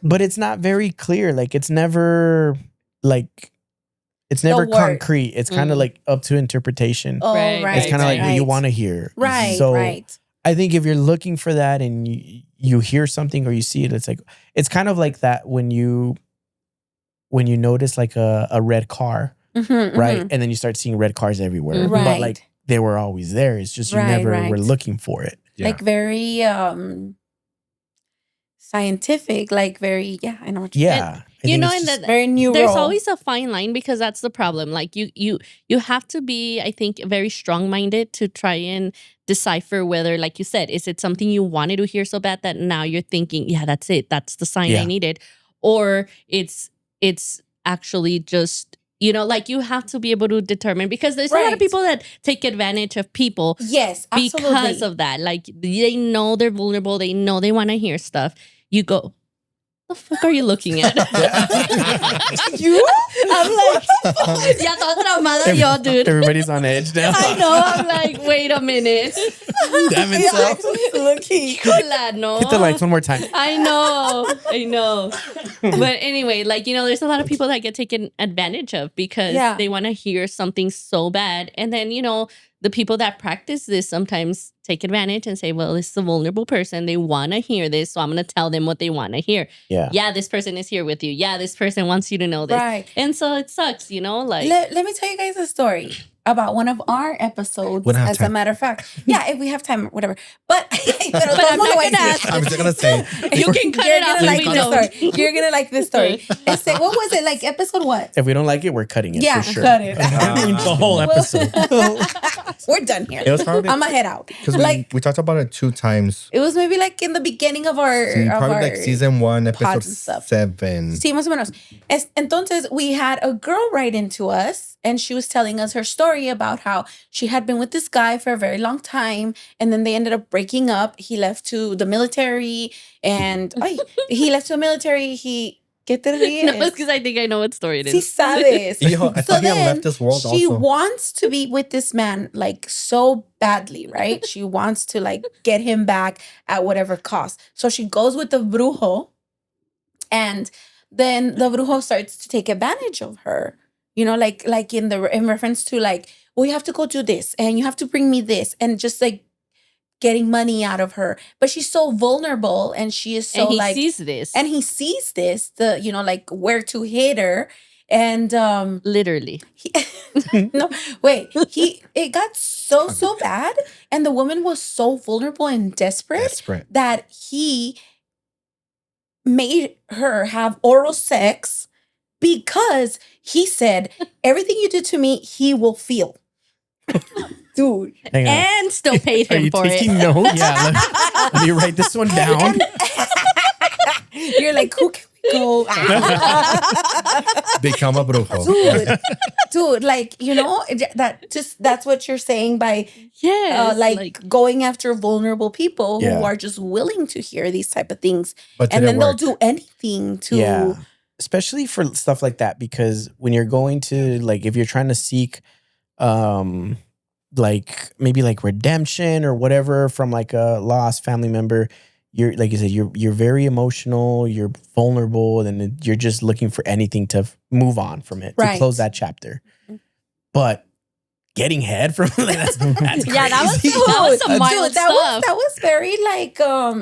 but it's not very clear. Like it's never word. concrete. It's kind of like up to interpretation. Oh, Right. right. It's kind of like what you right. want to hear. Right, So right. I think if you're looking for that and you hear something or you see it, it's kind of like that when you notice like a red car, right? And then you start seeing red cars everywhere. Right. But like they were always there. It's just you Right, never right. were looking for it. Yeah. Like very scientific, like very, I know what you Yeah. I You think know, it's and just- that very new. there's always a fine line because that's the problem. Like you have to be, I think, very strong-minded to try and decipher whether, like you said, is it something you wanted to hear so bad that now you're thinking, yeah, that's it, that's the sign I Yeah. needed, or it's actually just, you know, like you have to be able to determine because there's a lot Right. of people that take advantage of people Yes, absolutely. because of that. Like they know they're vulnerable, they know they want to hear stuff. You go, the fuck are you looking at? You? I'm like, ya toda traumada yo, dude. Everybody's on edge now. I know. I'm like, wait a minute. Damn it, You're so. actually looking. Hola, no. Hit the lights one more time. I know. But anyway, like, you know, there's a lot of people that get taken advantage of because Yeah. they want to hear something so bad. And then, you know, the people that practice this sometimes take advantage and say, well, this is a vulnerable person. They want to hear this. So I'm going to tell them what they want to hear. Yeah. Yeah, this person is here with you. Yeah, this person wants you to know this. Right. And so it sucks, you know, like. Let me tell you guys a story about one of our episodes. We don't have As a time. matter of fact, yeah, if we have time, whatever. But But I'm not gonna ask. I was just gonna say. You can cut You're it out gonna if like we this don't. story. You're gonna like this story. What was it like? Episode what? If we don't like it, we're cutting it Yeah, for sure. cut it. The whole episode. We're done here. It was probably I'm gonna head out. because Like we talked about it 2 times. it was maybe like in the beginning of our Probably like season 1, episode pods and stuff. 7. Sí, más o menos. Entonces, we had a girl write into us, and she was telling us her story about how she had been with this guy for a very long time, and then they ended up breaking up. He left to the military, and he left to the military. ¿Qué te ríes? No, it's because I think I know what story it is. Sí sabes. Hijo, I thought he had left this world she also. wants to be with this man like so badly, right? She wants to like get him back at whatever cost. So she goes with the brujo, and then the brujo starts to take advantage of her. You know, like in reference to like, well, you have to go do this, and you have to bring me this, and just like getting money out of her. But she's so vulnerable, and she is so and he like, sees this. and he sees this, like where to hit her. And literally. no, wait. It got so bad, and the woman was so vulnerable and desperate that he made her have oral sex because he said, everything you do to me, he will feel. Dude. Hang on. And still paid Are him you for taking it. notes? Yeah. Let me write this one down. You're like, who can we go? Become a brujo. Dude, like, you know, that's what you're saying by Yes. like going after vulnerable people Yeah. who are just willing to hear these type of things. But And did then it they'll work? do anything to Yeah. Especially for stuff like that, because when you're going to like, if you're trying to seek, like maybe like redemption or whatever from like a lost family member, you're like you said, you're very emotional, you're vulnerable, and then you're just looking for anything to move on from it, to Right. close that chapter. But getting head from like that's crazy. Yeah, that was some wild stuff. that was very like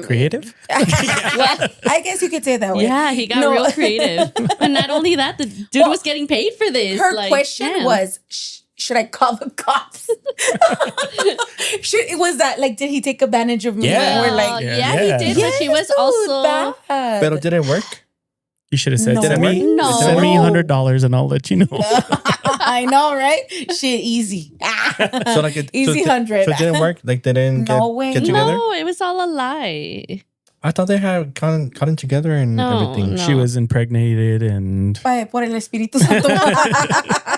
creative. I guess you could say it that way. Yeah, he got No. real creative. And not only that, the dude was getting paid for this. Her Like, question damn. was, should I call the cops? Was that like, did he take advantage of me? Yeah. Or like, yeah, he did. But she was dude, also bad. Pero did it work? You should have said, No. send me No. $100 and I'll let you know. I know, right? Shit, easy. So like Easy 100. So it didn't work. Like they didn't No way. get together. No, it was all a lie. I thought they had gotten together and No, everything. no. She was impregnated and Por el Espíritu Santo.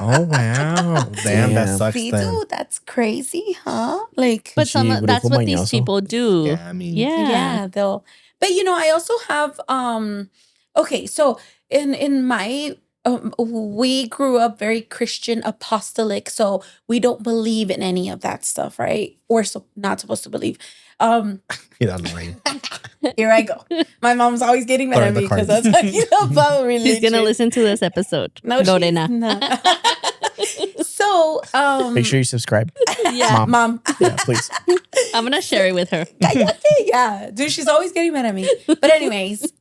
Oh wow! Damn, that Damn. sucks. See, Then. dude, that's crazy, huh? Like, But She that's grupo what these mañoso. people do. Yeah, I mean, Yeah. they'll. But I also have okay, so in my we grew up very Christian apostolic, so we don't believe in any of that stuff, right? We're not supposed to believe. Yeah, Lorraine. Here I go. My mom's always getting mad at me because I'm talking about religion. She's gonna listen to this episode. No, Lorena. she's not. So, Make sure you subscribe. Yeah, Mom. Yeah, please. I'm gonna share it with her. Yeah, dude, she's always getting mad at me. But anyways,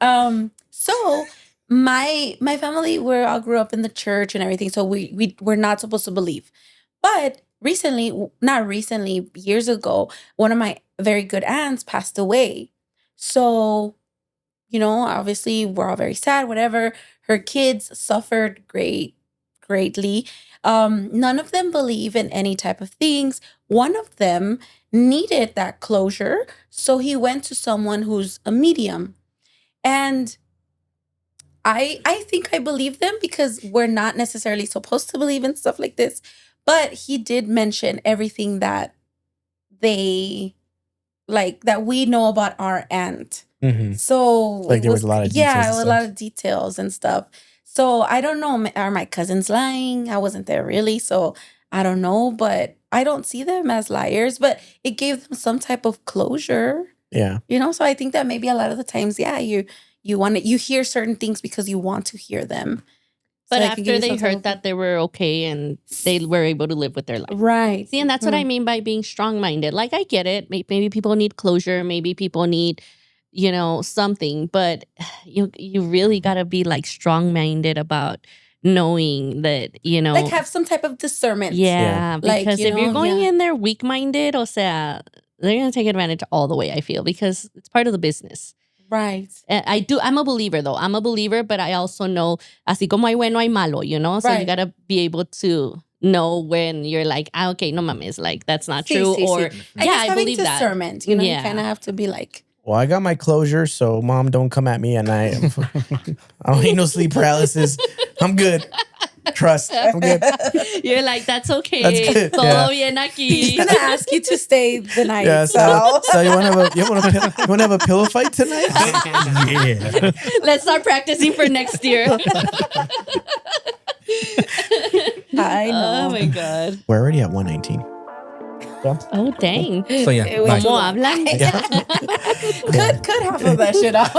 so my family, we all grew up in the church and everything, so we're not supposed to believe. But not recently, years ago, one of my very good aunts passed away. So, obviously we're all very sad, whatever. Her kids suffered greatly. None of them believe in any type of things. One of them needed that closure, so he went to someone who's a medium. And I think I believe them because we're not necessarily supposed to believe in stuff like this. But he did mention everything that they that we know about our aunt. Mm-hmm. So Like there was a lot of details yeah, and a stuff. lot of details and stuff. So I don't know. Are my cousins lying? I wasn't there really, so I don't know. But I don't see them as liars. But it gave them some type of closure. Yeah. So I think that maybe a lot of the times, yeah, you hear certain things because you want to hear them. But So it can give after you they some type heard of- that they were okay and they were able to live with their life. right? See, and that's what I mean by being strong-minded. Like, I get it. Maybe people need closure. Maybe people need, something. But you really got to be, strong-minded about knowing that, have some type of discernment. Yeah, Like, because if you're going yeah. in there weak-minded, they're going to take advantage all the way, I feel, because it's part of the business. Right. I'm a believer, though. I'm a believer, but I also know, así como hay bueno, hay malo, So Right. you got to be able to know when you're like, okay, no mames, that's not Sí, sí, sí, or, sí. I yeah, guess I having believe that. discernment, you Yeah. kind of have to be like, Well, I got my closure, so Mom, don't come at me at night. I don't need no sleep paralysis. I'm good. Trust. I'm good. You're like, that's okay. That's good, Todo yeah. bien he's aquí. gonna ask you to stay the night. Yeah. so. So you want to have a pillow fight tonight? Yeah. Let's start practicing for next year. I know. Oh my God. We're already at 119. Oh, dang. So yeah, It was bye. ¿Cómo hablan? Cut half of that shit out.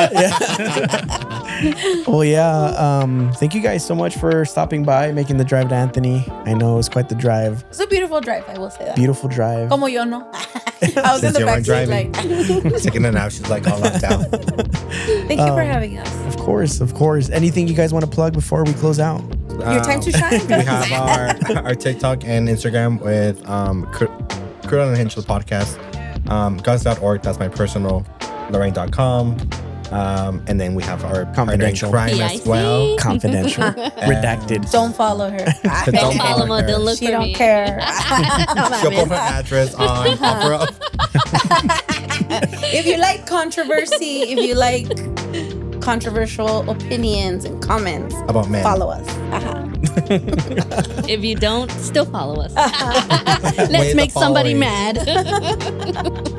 Well, yeah. Thank you guys so much for stopping by, making the drive to Anthony. I know it was quite the drive. It's a beautiful drive, I will say that. Beautiful drive. Como yo no. I was in Since the you weren't back seat driving. like, Taking it out, she's like all locked out. thank you for having us. Of course, of course. Anything you guys want to plug before we close out? Your time to shine. We have our TikTok and Instagram with Crude Unhinged podcast. Guns.org, that's my personal. Lorraine.com. And then we have our partner in Confidential. crime as PIC. well. Confidential. Redacted. Don't follow her. Don't follow me. Don't look She for don't me. care. She'll put her address on OfferUp. If you like controversy, if you like controversial opinions and comments, About men. follow us. If you don't, still follow us. Way Let's the make somebody following. mad.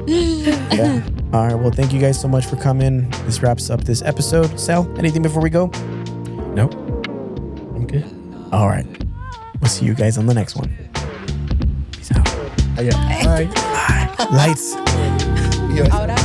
Yeah. All right. Well, thank you guys so much for coming. This wraps up this episode. Sal, anything before we go? Nope. I'm good. All right. We'll see you guys on the next one. Peace out. Yeah. Bye. Lights. Yeah. Ahora.